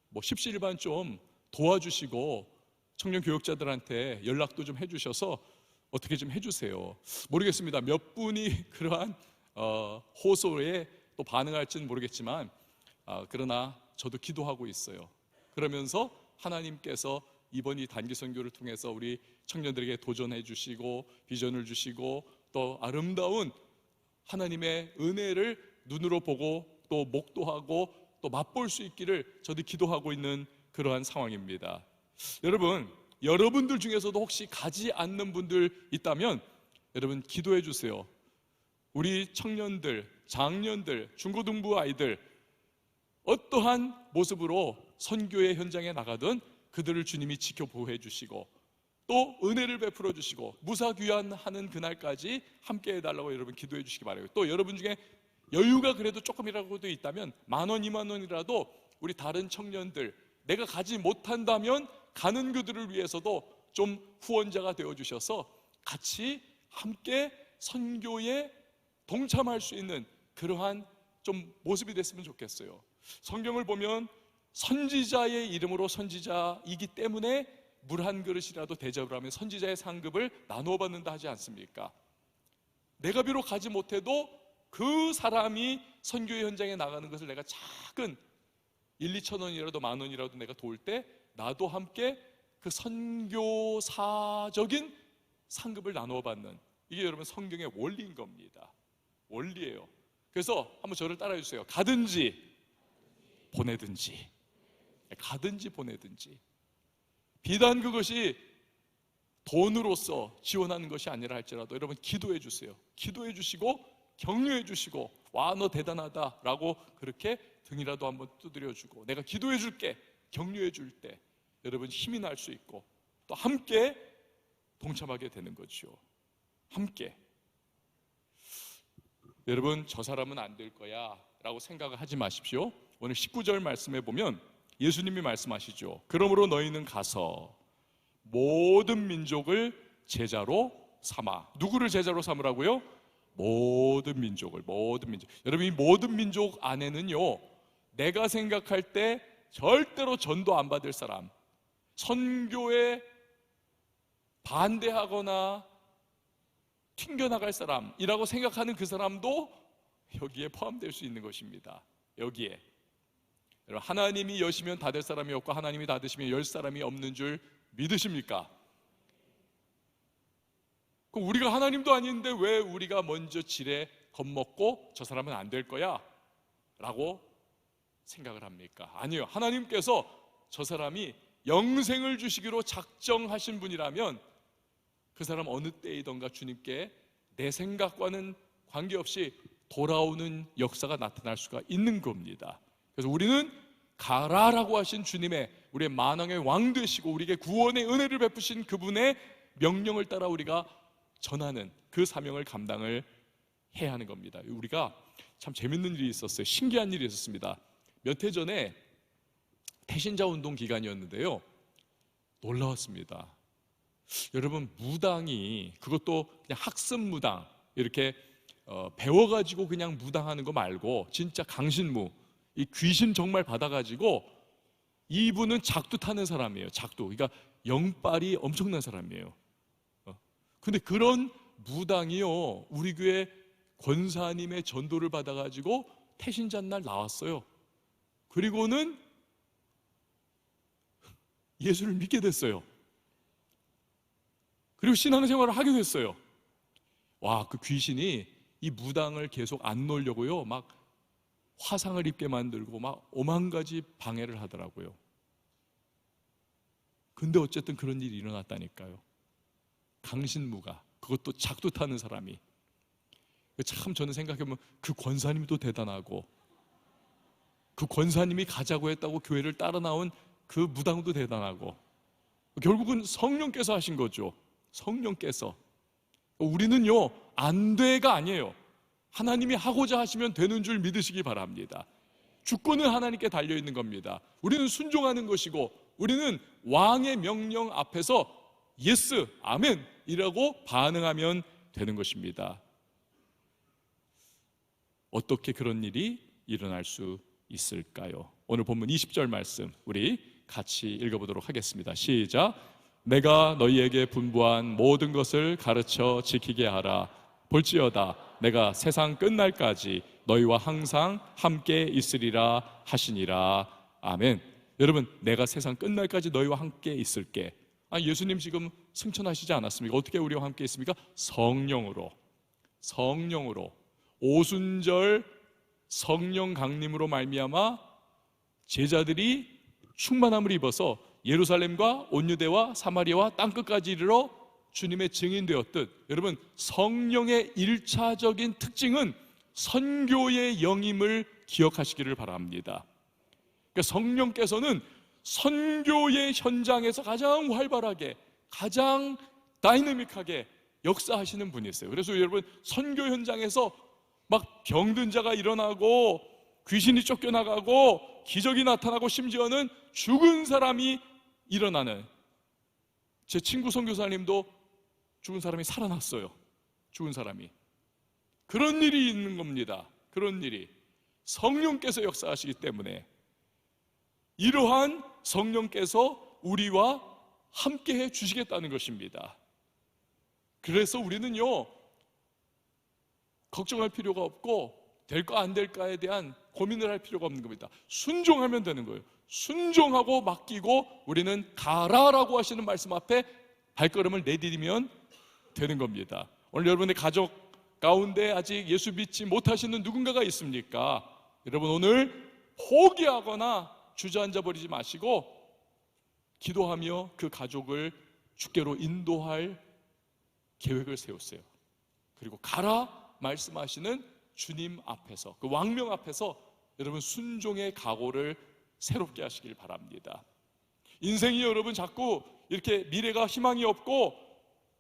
뭐 십시일반 좀 도와주시고, 청년 교역자들한테 연락도 좀 해주셔서 어떻게 좀 해주세요. 모르겠습니다. 몇 분이 그러한 호소에 또 반응할지는 모르겠지만, 그러나 저도 기도하고 있어요. 그러면서 하나님께서 이번 이 단기 선교를 통해서 우리 청년들에게 도전해 주시고 비전을 주시고 또 아름다운 하나님의 은혜를 눈으로 보고 또 목도하고 또 맛볼 수 있기를 저도 기도하고 있는 그러한 상황입니다. 여러분들 중에서도 혹시 가지 않는 분들 있다면 여러분 기도해 주세요. 우리 청년들, 장년들, 중고등부 아이들 어떠한 모습으로 선교의 현장에 나가든 그들을 주님이 지켜 보호해 주시고 또 은혜를 베풀어 주시고 무사귀환하는 그날까지 함께 해달라고 여러분 기도해 주시기 바라요. 또 여러분 중에 여유가 그래도 조금이라도 있다면 10,000원, 20,000원이라도 우리 다른 청년들, 내가 가지 못한다면 가는 그들을 위해서도 좀 후원자가 되어 주셔서 같이 함께 선교에 동참할 수 있는 그러한 좀 모습이 됐으면 좋겠어요. 성경을 보면 선지자의 이름으로 선지자이기 때문에 물 한 그릇이라도 대접을 하면 선지자의 상급을 나누어 받는다 하지 않습니까? 내가 비록 가지 못해도 그 사람이 선교의 현장에 나가는 것을 내가 작은 1,000~2,000원이라도 10,000원이라도 내가 도울 때 나도 함께 그 선교사적인 상급을 나누어 받는, 이게 여러분 성경의 원리인 겁니다. 원리예요. 그래서 한번 저를 따라해 주세요. 가든지 보내든지, 가든지 보내든지. 비단 그것이 돈으로서 지원하는 것이 아니라 할지라도 여러분 기도해 주세요. 기도해 주시고 격려해 주시고 와 너 대단하다 라고 그렇게 등이라도 한번 두드려 주고 내가 기도해 줄게 격려해 줄 때 여러분 힘이 날 수 있고 또 함께 동참하게 되는 거죠. 함께. 여러분, 저 사람은 안 될 거야 라고 생각을 하지 마십시오. 오늘 19절 말씀에 보면 예수님이 말씀하시죠. 그러므로 너희는 가서 모든 민족을 제자로 삼아. 누구를 제자로 삼으라고요? 모든 민족을. 여러분, 이 모든 민족 안에는요, 내가 생각할 때 절대로 전도 안 받을 사람, 선교에 반대하거나 튕겨나갈 사람이라고 생각하는 그 사람도 여기에 포함될 수 있는 것입니다. 여기에. 여러분, 하나님이 여시면 다 될 사람이 없고 하나님이 다 드시면 열 사람이 없는 줄 믿으십니까? 그럼 우리가 하나님도 아닌데 왜 우리가 먼저 지레 겁먹고 저 사람은 안 될 거야 라고 생각을 합니까? 아니요. 하나님께서 저 사람이 영생을 주시기로 작정하신 분이라면 그 사람 어느 때이던가 주님께 내 생각과는 관계없이 돌아오는 역사가 나타날 수가 있는 겁니다. 그래서 우리는 가라라고 하신 주님의, 우리의 만왕의 왕 되시고 우리에게 구원의 은혜를 베푸신 그분의 명령을 따라 우리가 전하는 그 사명을 감당을 해야 하는 겁니다. 우리가 참 재밌는 일이 있었어요. 신기한 일이 있었습니다. 몇 해 전에 태신자 운동 기간이었는데요, 놀라웠습니다. 여러분, 무당이, 그것도 그냥 학습 무당, 이렇게 배워가지고 그냥 무당하는 거 말고 진짜 강신무, 이 귀신 정말 받아가지고 이분은 작두 타는 사람이에요. 작두. 그러니까 영빨이 엄청난 사람이에요. 근데 그런 무당이요, 우리 교회 권사님의 전도를 받아가지고 태신자날 나왔어요. 그리고는 예수를 믿게 됐어요. 그리고 신앙생활을 하게 됐어요. 와, 그 귀신이 이 무당을 계속 안 놓으려고요, 막 화상을 입게 만들고 막 오만 가지 방해를 하더라고요. 근데 어쨌든 그런 일이 일어났다니까요. 강신무가, 그것도 작두 타는 사람이. 참 저는 생각해보면 그 권사님도 대단하고, 그 권사님이 가자고 했다고 교회를 따라 나온 그 무당도 대단하고, 결국은 성령께서 하신 거죠. 성령께서. 우리는요, 안 돼가 아니에요. 하나님이 하고자 하시면 되는 줄 믿으시기 바랍니다. 주권은 하나님께 달려있는 겁니다. 우리는 순종하는 것이고, 우리는 왕의 명령 앞에서 예스, 아멘 이라고 반응하면 되는 것입니다. 어떻게 그런 일이 일어날 수 있을까요? 오늘 본문 20절 말씀 우리 같이 읽어보도록 하겠습니다. 시작. 내가 너희에게 분부한 모든 것을 가르쳐 지키게 하라. 볼지어다 내가 세상 끝날까지 너희와 항상 함께 있으리라 하시니라. 아멘. 여러분, 내가 세상 끝날까지 너희와 함께 있을게. 예수님 지금 승천하시지 않았습니까? 어떻게 우리와 함께 있습니까? 성령으로. 성령으로. 오순절 성령 강림으로 말미암아 제자들이 충만함을 입어서 예루살렘과 온 유대와 사마리아와 땅끝까지 이르러 주님의 증인되었듯, 여러분, 성령의 1차적인 특징은 선교의 영임을 기억하시기를 바랍니다. 그러니까 성령께서는 선교의 현장에서 가장 활발하게, 가장 다이내믹하게 역사하시는 분이세요. 그래서 여러분, 선교 현장에서 막 병든 자가 일어나고 귀신이 쫓겨나가고 기적이 나타나고 심지어는 죽은 사람이 일어나는, 제 친구 선교사님도 죽은 사람이 살아났어요. 죽은 사람이. 그런 일이 있는 겁니다. 그런 일이 성령께서 역사하시기 때문에, 이러한 성령께서 우리와 함께 해 주시겠다는 것입니다. 그래서 우리는요, 걱정할 필요가 없고 될까 안 될까에 대한 고민을 할 필요가 없는 겁니다. 순종하면 되는 거예요. 순종하고 맡기고 우리는 가라라고 하시는 말씀 앞에 발걸음을 내디디면 되는 겁니다. 오늘 여러분의 가족 가운데 아직 예수 믿지 못하시는 누군가가 있습니까? 여러분, 오늘 포기하거나 주저앉아 버리지 마시고 기도하며 그 가족을 주께로 인도할 계획을 세우세요. 그리고 가라 말씀하시는 주님 앞에서, 그 왕명 앞에서 여러분 순종의 각오를 새롭게 하시길 바랍니다. 인생이 여러분 자꾸 이렇게 미래가 희망이 없고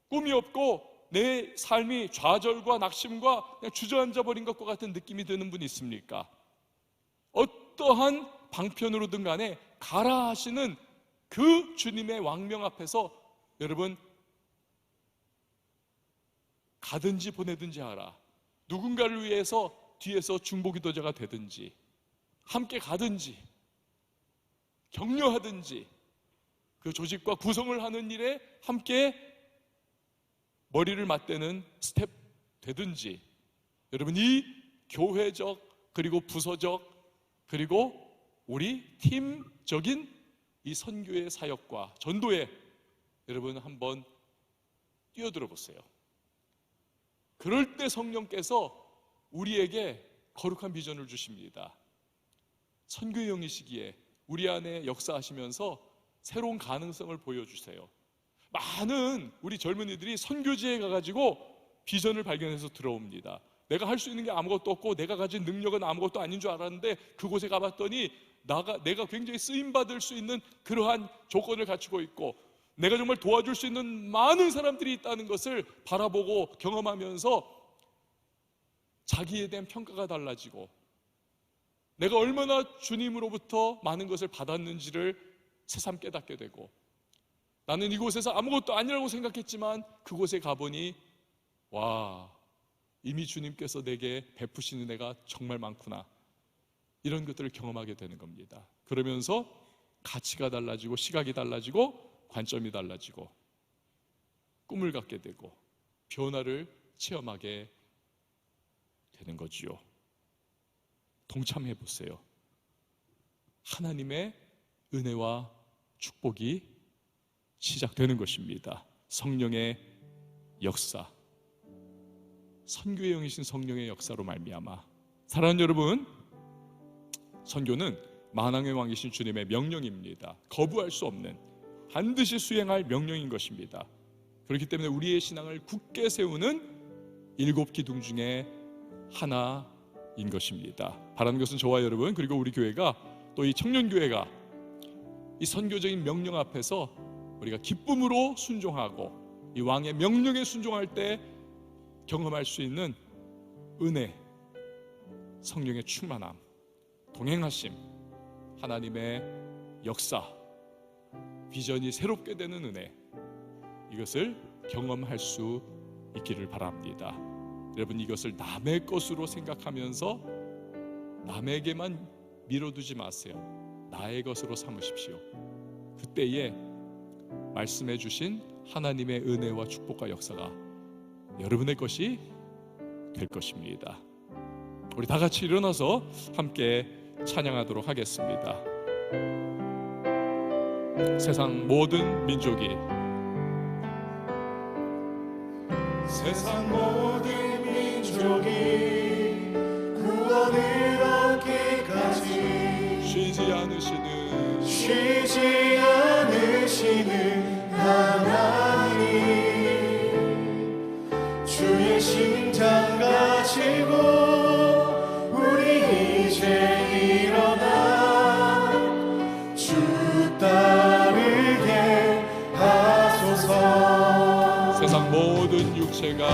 꿈이 없고 내 삶이 좌절과 낙심과 그냥 주저앉아 버린 것과 같은 느낌이 드는 분 있습니까? 어떠한 방편으로든 간에 가라 하시는 그 주님의 왕명 앞에서 여러분 가든지 보내든지 하라. 누군가를 위해서 뒤에서 중보기도자가 되든지, 함께 가든지, 격려하든지, 그 조직과 구성을 하는 일에 함께 머리를 맞대는 스텝 되든지, 여러분 이 교회적 그리고 부서적 그리고 우리 팀적인 이 선교의 사역과 전도에 여러분 한번 뛰어들어 보세요. 그럴 때 성령께서 우리에게 거룩한 비전을 주십니다. 선교의 영이시기에 우리 안에 역사하시면서 새로운 가능성을 보여주세요. 많은 우리 젊은이들이 선교지에 가가지고 비전을 발견해서 들어옵니다. 내가 할 수 있는 게 아무것도 없고 내가 가진 능력은 아무것도 아닌 줄 알았는데 그곳에 가봤더니 내가 굉장히 쓰임받을 수 있는 그러한 조건을 갖추고 있고 내가 정말 도와줄 수 있는 많은 사람들이 있다는 것을 바라보고 경험하면서 자기에 대한 평가가 달라지고 내가 얼마나 주님으로부터 많은 것을 받았는지를 새삼 깨닫게 되고 나는 이곳에서 아무것도 아니라고 생각했지만 그곳에 가보니 와, 이미 주님께서 내게 베푸신 은혜가 정말 많구나, 이런 것들을 경험하게 되는 겁니다. 그러면서 가치가 달라지고 시각이 달라지고 관점이 달라지고 꿈을 갖게 되고 변화를 체험하게 되는 거지요. 동참해 보세요. 하나님의 은혜와 축복이 시작되는 것입니다. 성령의 역사, 선교의 영이신 성령의 역사로 말미암아. 사랑하는 여러분, 선교는 만왕의 왕이신 주님의 명령입니다. 거부할 수 없는, 반드시 수행할 명령인 것입니다. 그렇기 때문에 우리의 신앙을 굳게 세우는 7기둥 중에 하나인 것입니다. 바라는 것은 저와 여러분, 그리고 우리 교회가, 또 이 청년교회가 이 선교적인 명령 앞에서 우리가 기쁨으로 순종하고 이 왕의 명령에 순종할 때 경험할 수 있는 은혜, 성령의 충만함, 동행하심, 하나님의 역사, 비전이 새롭게 되는 은혜, 이것을 경험할 수 있기를 바랍니다. 여러분, 이것을 남의 것으로 생각하면서 남에게만 밀어두지 마세요. 나의 것으로 삼으십시오. 그때에 말씀해 주신 하나님의 은혜와 축복과 역사가 여러분의 것이 될 것입니다. 우리 다 같이 일어나서 함께 찬양하도록 하겠습니다. 세상 모든 민족이, 세상 모든 민족이 구원을 얻기까지 쉬지 않으시는 하나님, 주의 심장 가지고 우리 이제 일어나 주 따르게 하소서. 세상 모든 육체가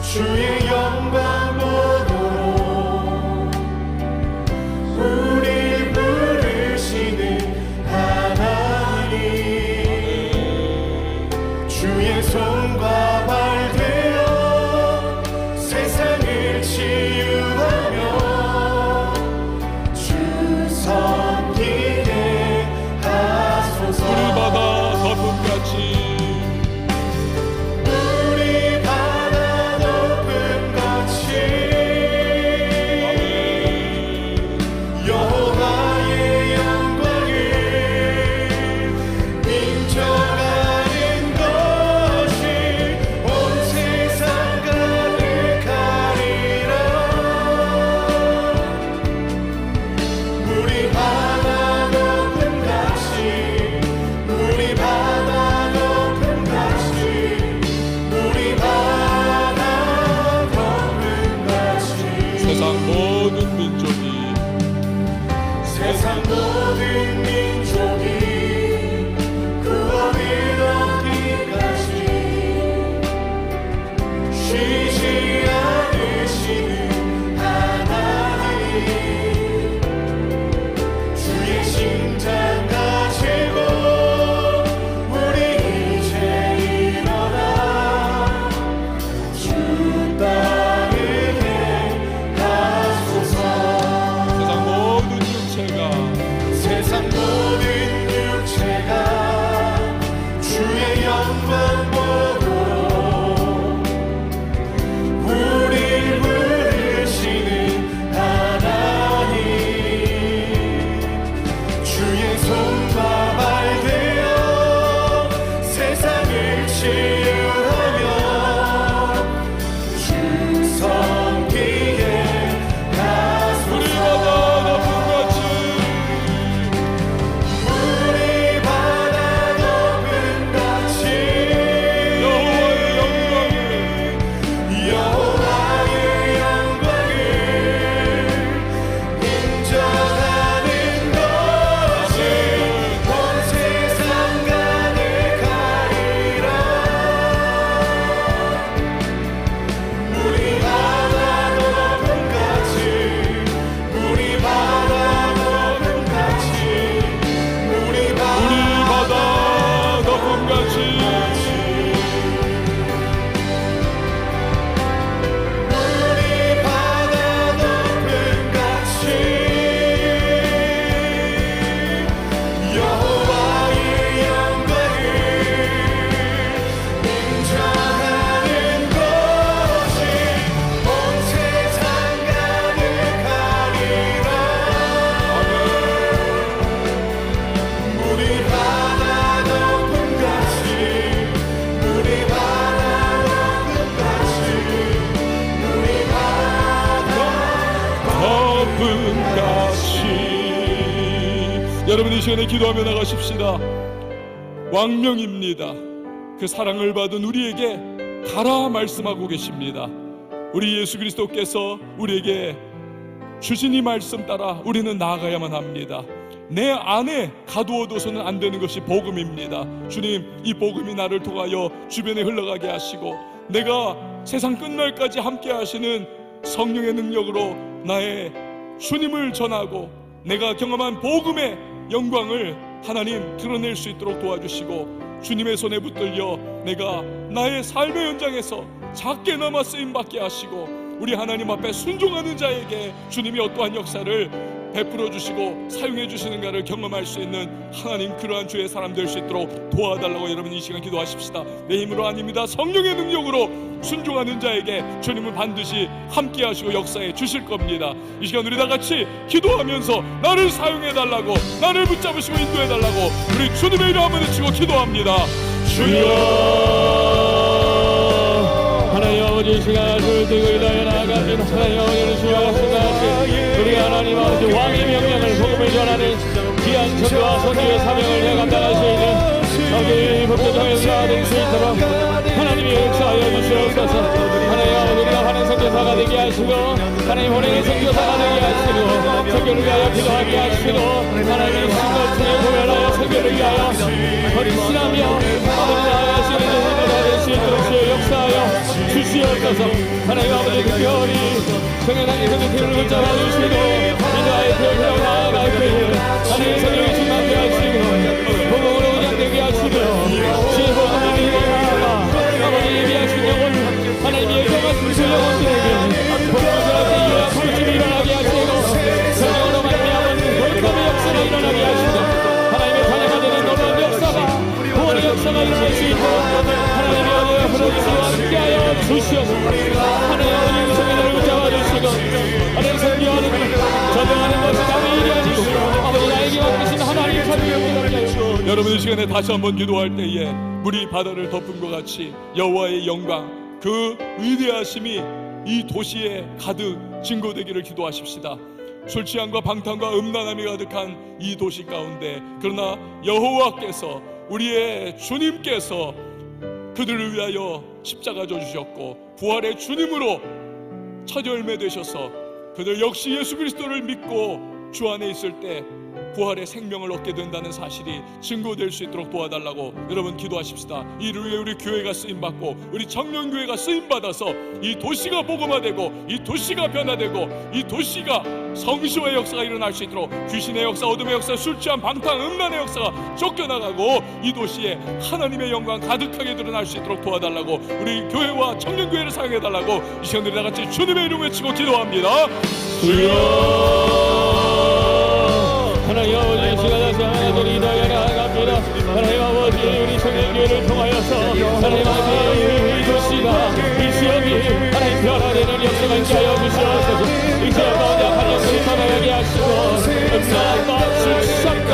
주의 영광 보도록 우리 부르시는 하나님, 주의 손과 발 되어 세상을 치유하며 주 섬기게 하소서. 물바다 거품같이 우리 바다 높음같이 여러분 이 시간에 기도하며 나가십시다. 왕명입니다. 그 사랑을 받은 우리에게 가라 말씀하고 계십니다. 우리 예수 그리스도께서 우리에게 주신 이 말씀 따라 우리는 나아가야만 합니다. 내 안에 가두어둬서는 안 되는 것이 복음입니다. 주님, 이 복음이 나를 통하여 주변에 흘러가게 하시고 내가 세상 끝날까지 함께 하시는 성령의 능력으로 나의 주님을 전하고 내가 경험한 복음의 영광을 하나님 드러낼 수 있도록 도와주시고 주님의 손에 붙들려 내가 나의 삶의 현장에서 작게나마 쓰임받게 하시고 우리 하나님 앞에 순종하는 자에게 주님이 어떠한 역사를 베풀어 주시고 사용해 주시는가를 경험할 수 있는 하나님 그러한 주의 사람 될 수 있도록 도와달라고 여러분 이 시간 기도하십시다. 내 힘으로 아닙니다. 성령의 능력으로 순종하는 자에게 주님은 반드시 함께 하시고 역사해 주실 겁니다. 이 시간 우리 다 같이 기도하면서 나를 사용해 달라고, 나를 붙잡으시고 인도해 달라고 우리 주님의 이름 한번 외치고 기도합니다. 주여, 하나님 아버지 이 시간 주를 들고 일하여 나아갑니다. 하나님 아버지는 주여 생각하시 우리 하나님 아버지 왕의 명령을 복음을 전하는 귀한 전도와 선교의 사명을 해감당할 수 있는 저기 법조정의 의사가 될 수 있도록 하나님이 역사하여 주시옵소서. 하나님 아버지 우리가 하는 선교사가 되게 하시고 하나님 보내는 선교사가 되게 하시고 선교를 위하여 기도하게 하시고 하나님의 신을 통해 보혈하여 선교를 위하여 거리시라며 아버지 나아가시는 일을 될 수 있도록 주여 역사하여 주시옵소서. 하나님 아버지 특별히 성령의 성교팀을 붙잡아 주시고 인도하여 태우고 나아갈 때에 하나님의 성령이 충만케 하시고 복음으로 운영되게 하시며 주의 복음을 위하여 아버지 예비하신 영혼 하나님의 예정하신 그 영혼들에게 복음을 전할 때 이와 부르심이 일어나게 하시고 성령으로 말미암은 거룩함의 역사가 일어나게 하시고 하나님의 자녀가 되는 놀라운 역사가 구원의 역사가 일어날 수 있도록 하나님의 은혜와 부르심과 함께하여 주시옵소서. 하나님의 성령을 붙잡아 주시고 하나님 선교하는 전도하는 것이 남의 일이 아니고 아버지 나에게 맡기신 하나님 선교입니다. 여러분 이 시간에 다시 한번 기도할 때에 물이 바다를 덮은 것 같이 여호와의 영광 그 위대하심이 이 도시에 가득 증거되기를 기도하십시다. 술 취함과 방탕과 음란함이 가득한 이 도시 가운데 그러나 여호와께서 우리의 주님께서 그들을 위하여 십자가 져 주셨고 부활의 주님으로 첫 열매 되셔서 그들 역시 예수 그리스도를 믿고 주 안에 있을 때 부활의 생명을 얻게 된다는 사실이 증거될 수 있도록 도와달라고 여러분 기도하십시다. 이를 위해 우리 교회가 쓰임받고 우리 청년교회가 쓰임받아서 이 도시가 복음화되고 이 도시가 변화되고 이 도시가 성시와의 역사가 일어날 수 있도록 귀신의 역사, 어둠의 역사, 술 취함, 방탕, 음란의 역사가 쫓겨나가고 이 도시에 하나님의 영광 가득하게 드러날 수 있도록 도와달라고 우리 교회와 청년교회를 사용해달라고 이 시간들이 다같이 주님의 이름 외치고 기도합니다. 주여 하나님 아버지 시간 다시 하나님을 인하여 나아갑니다. 하나님 아버지 우리 청년교회를 통하여서 하나님 아버지 이 도시가 이 지역이 하나님 변화되는 역사가 있게 하여 주시옵소서. 이 지역 가운데 한 영혼이 변화하게 하시고 음란과 술 취함과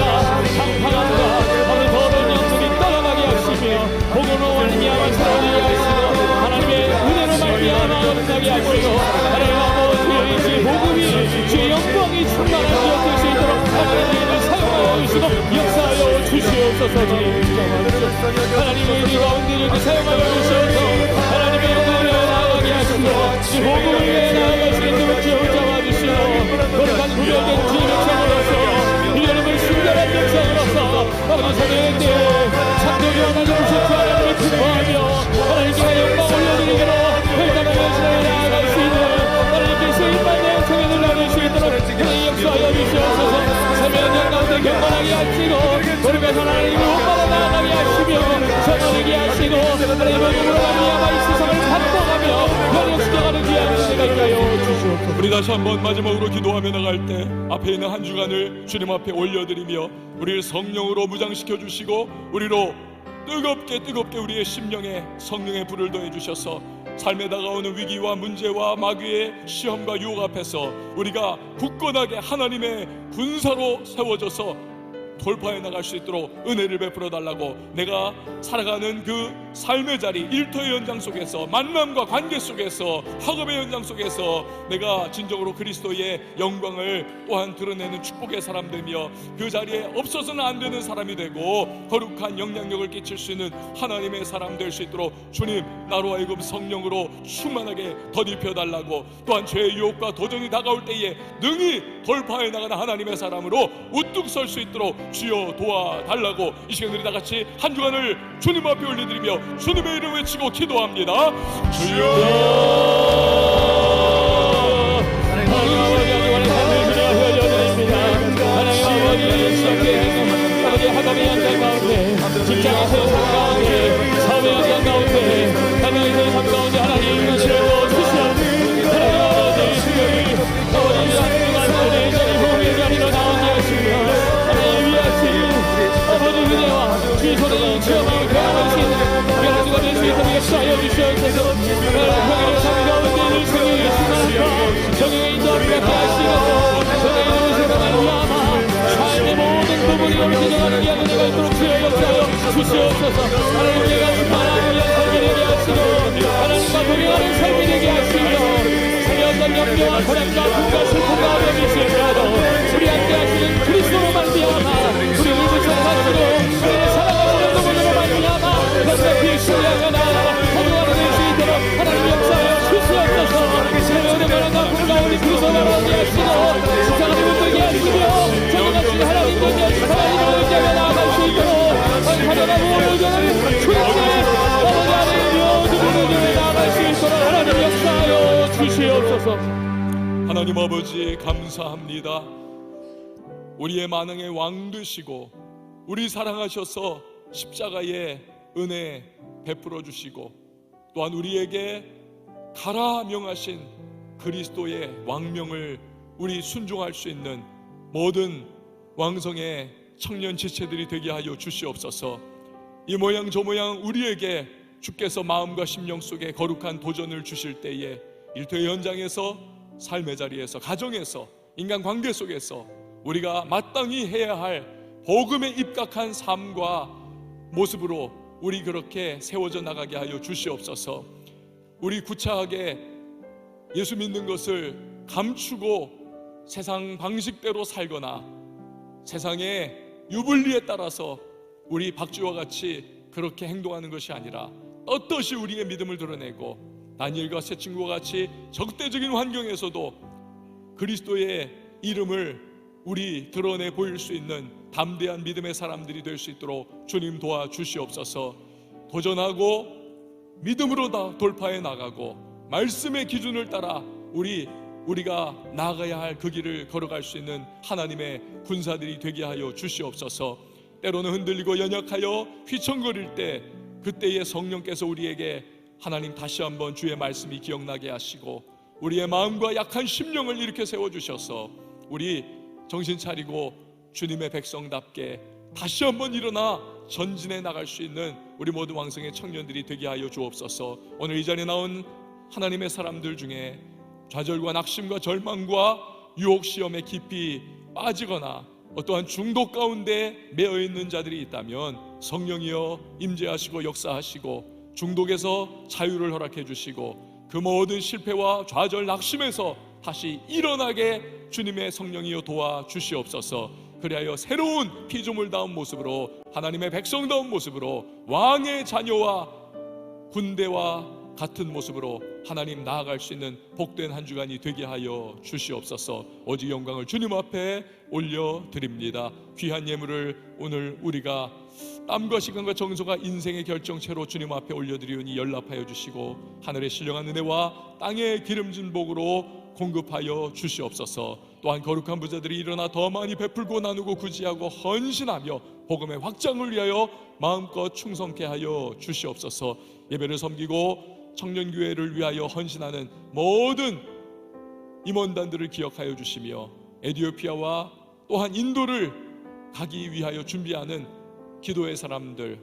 방탕함과 아버지 더러운 영들이 떠나가게 하시며 복음으로 말미암아 살아나게 하시고 하나님의 은혜로 말미암아 거듭나게 하시고 하나님 아버지 이 복음이 주의 영광이 충만한 지역 될 수 있도록 하나님을 사용하여 주시고 역사하여 주시옵소서. 하나님의 우리 가운데 이렇게 사용하여 주시옵소서. 하나님의 영광을 나아가게 하시고 이 복음을 위해 나아갈 수 있도록 주여 붙잡아주시고 거룩한 구별된 주의 백성으로서 이 여러분의 신결한 백성으로서 아버지 사명의 때에 창조주와 하나님을 세트 하나님을 기뻐하며 하나님께 영광 올려드리기로 결단하여 신앙에 나아갈 수 있는 하나님께 쓰임받는 청년을 나눌 수 있도록 하나님 역사하여 주시옵소서. 사명의 가운데 경건하게 하시고 거룩한 하나님을 옷받아 나아가게 하시며 선언하게 하시고 하나님의 복음으로 말미암아 이 세상을 바꿔가며 변혁시켜가는 귀한 은혜가 있게 하여 주시옵소서. 우리 다시 한번 마지막으로 기도하며 나갈 때 앞에 있는 한 주간을 주님 앞에 올려드리며 우리를 성령으로 무장시켜 주시고 우리로 뜨겁게 우리의 심령에 성령의 불을 더해 주셔서 삶에 다가오는 위기와 문제와 마귀의 시험과 유혹 앞에서 우리가 굳건하게 하나님의 군사로 세워져서 돌파해 나갈 수 있도록 은혜를 베풀어 달라고, 내가 살아가는 그 삶의 자리, 일터의 현장 속에서, 만남과 관계 속에서, 학업의 현장 속에서 내가 진정으로 그리스도의 영광을 또한 드러내는 축복의 사람 되며, 그 자리에 없어서는 안 되는 사람이 되고 거룩한 영향력을 끼칠 수 있는 하나님의 사람 될 수 있도록 주님, 나로 하여금 성령으로 충만하게 덧입혀 달라고, 또한 죄의 유혹과 도전이 다가올 때에 능히 돌파해 나가는 하나님의 사람으로 우뚝 설 수 있도록 주여 도와달라고, 이 시간 우리 다 같이 한 주간을 주님 앞에 올려드리며 주님의 이름 외치고 기도합니다. 주여. 하나님 아버지, 하나님의 현장 가운데, 직장에서의 삶 가운데, 사업의 현장 가운데, 가정에서의 삶 가운데 하나님 주시옵소서. 하나님 아버지, 주여, 아버지 한주간들의 자리 부흥의 자리로 나오게 하시며, 하나님 위하신 아버지 은혜와 주의 손에 체험하고 경험할 수 있는 그런 주가 될 수 있도록 역사하여 주시옵소서. 평일의 삶 가운데 늘 성령의 충만과 성령의 인도함을 받게 하시고, 성령의 은혜를 위하마 삶의 모든 부분이 옮겨져가는 이야기 되가 있도록 주여 역사하여 주시옵소서. 하나님, 내가 충만하고 영성이 되게 하시고, 하나님과 동행하는 삶이 되게 하시며, 어떤 염려와 고난과 분과 슬픔과 어려움이 있을지라도 우리 함께 하시는 그리스도로 말미암아 우리를 구속하시고 우리를 사랑하시는 그분으로 말미암아 어차피 신뢰하며 나아가 거듭하게 될 수 있도록 하나님 역사하여 주시옵소서. 주님의 은혜가 분과 우리 구속하게 하시고 십자가를 붙들게 하시며 저주하시는 하나님 권세 하나님을 의지하며 나아갈 수 있도록 가정하고 의견을 주님의 아버지 안에 모든 문제를 나아갈 수 있도록 하나님 역사하여 주시옵소서. 하나님 아버지 감사합니다. 우리의 만왕의 왕 되시고 우리 사랑하셔서 십자가의 은혜 베풀어 주시고, 또한 우리에게 가라 명하신 그리스도의 왕명을 우리 순종할 수 있는 모든 왕성의 청년 지체들이 되게 하여 주시옵소서. 이 모양 저 모양 우리에게 주께서 마음과 심령 속에 거룩한 도전을 주실 때에 일터의 현장에서, 삶의 자리에서, 가정에서, 인간관계 속에서 우리가 마땅히 해야 할 복음에 입각한 삶과 모습으로 우리 그렇게 세워져 나가게 하여 주시옵소서. 우리 구차하게 예수 믿는 것을 감추고 세상 방식대로 살거나 세상의 유불리에 따라서 우리 박쥐와 같이 그렇게 행동하는 것이 아니라 떳떳이 우리의 믿음을 드러내고, 다니엘과 세 친구와 같이 적대적인 환경에서도 그리스도의 이름을 우리 드러내 보일 수 있는 담대한 믿음의 사람들이 될 수 있도록 주님 도와주시옵소서. 도전하고 믿음으로 다 돌파해 나가고 말씀의 기준을 따라 우리가 나아가야 할 그 길을 걸어갈 수 있는 하나님의 군사들이 되게 하여 주시옵소서. 때로는 흔들리고 연약하여 휘청거릴 때, 그때의 성령께서 우리에게 하나님 다시 한번 주의 말씀이 기억나게 하시고 우리의 마음과 약한 심령을 일으켜 세워주셔서 우리 정신 차리고 주님의 백성답게 다시 한번 일어나 전진해 나갈 수 있는 우리 모두 왕성의 청년들이 되게 하여 주옵소서. 오늘 이 자리에 나온 하나님의 사람들 중에 좌절과 낙심과 절망과 유혹 시험에 깊이 빠지거나 어떠한 중독 가운데 매여 있는 자들이 있다면 성령이여 임재하시고 역사하시고 중독에서 자유를 허락해 주시고 그 모든 실패와 좌절 낙심에서 다시 일어나게 주님의 성령이여 도와주시옵소서. 그리하여 새로운 피조물다운 모습으로, 하나님의 백성다운 모습으로, 왕의 자녀와 군대와 같은 모습으로 하나님 나아갈 수 있는 복된 한 주간이 되게 하여 주시옵소서. 오직 영광을 주님 앞에 올려드립니다. 귀한 예물을 오늘 우리가 땀과 시간과 정성과 인생의 결정체로 주님 앞에 올려드리오니 연락하여 주시고 하늘의 신령한 은혜와 땅의 기름진 복으로 공급하여 주시옵소서. 또한 거룩한 부자들이 일어나 더 많이 베풀고 나누고 구제하고 헌신하며 복음의 확장을 위하여 마음껏 충성케 하여 주시옵소서. 예배를 섬기고 청년교회를 위하여 헌신하는 모든 임원단들을 기억하여 주시며 에티오피아와 또한 인도를 가기 위하여 준비하는 기도의 사람들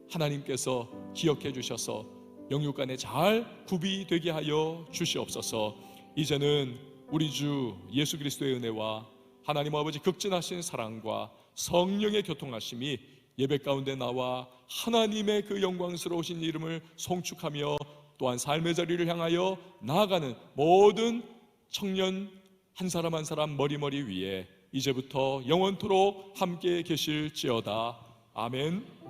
하나님께서 기억해 주셔서 영육간에 잘 구비되게 하여 주시옵소서. 이제는 우리 주 예수 그리스도의 은혜와 하나님 아버지 극진하신 사랑과 성령의 교통하심이 예배 가운데 나와 하나님의 그 영광스러우신 이름을 송축하며 또한 삶의 자리를 향하여 나아가는 모든 청년 한 사람 한 사람 머리머리 위에 이제부터 영원토록 함께 계실지어다. 아멘.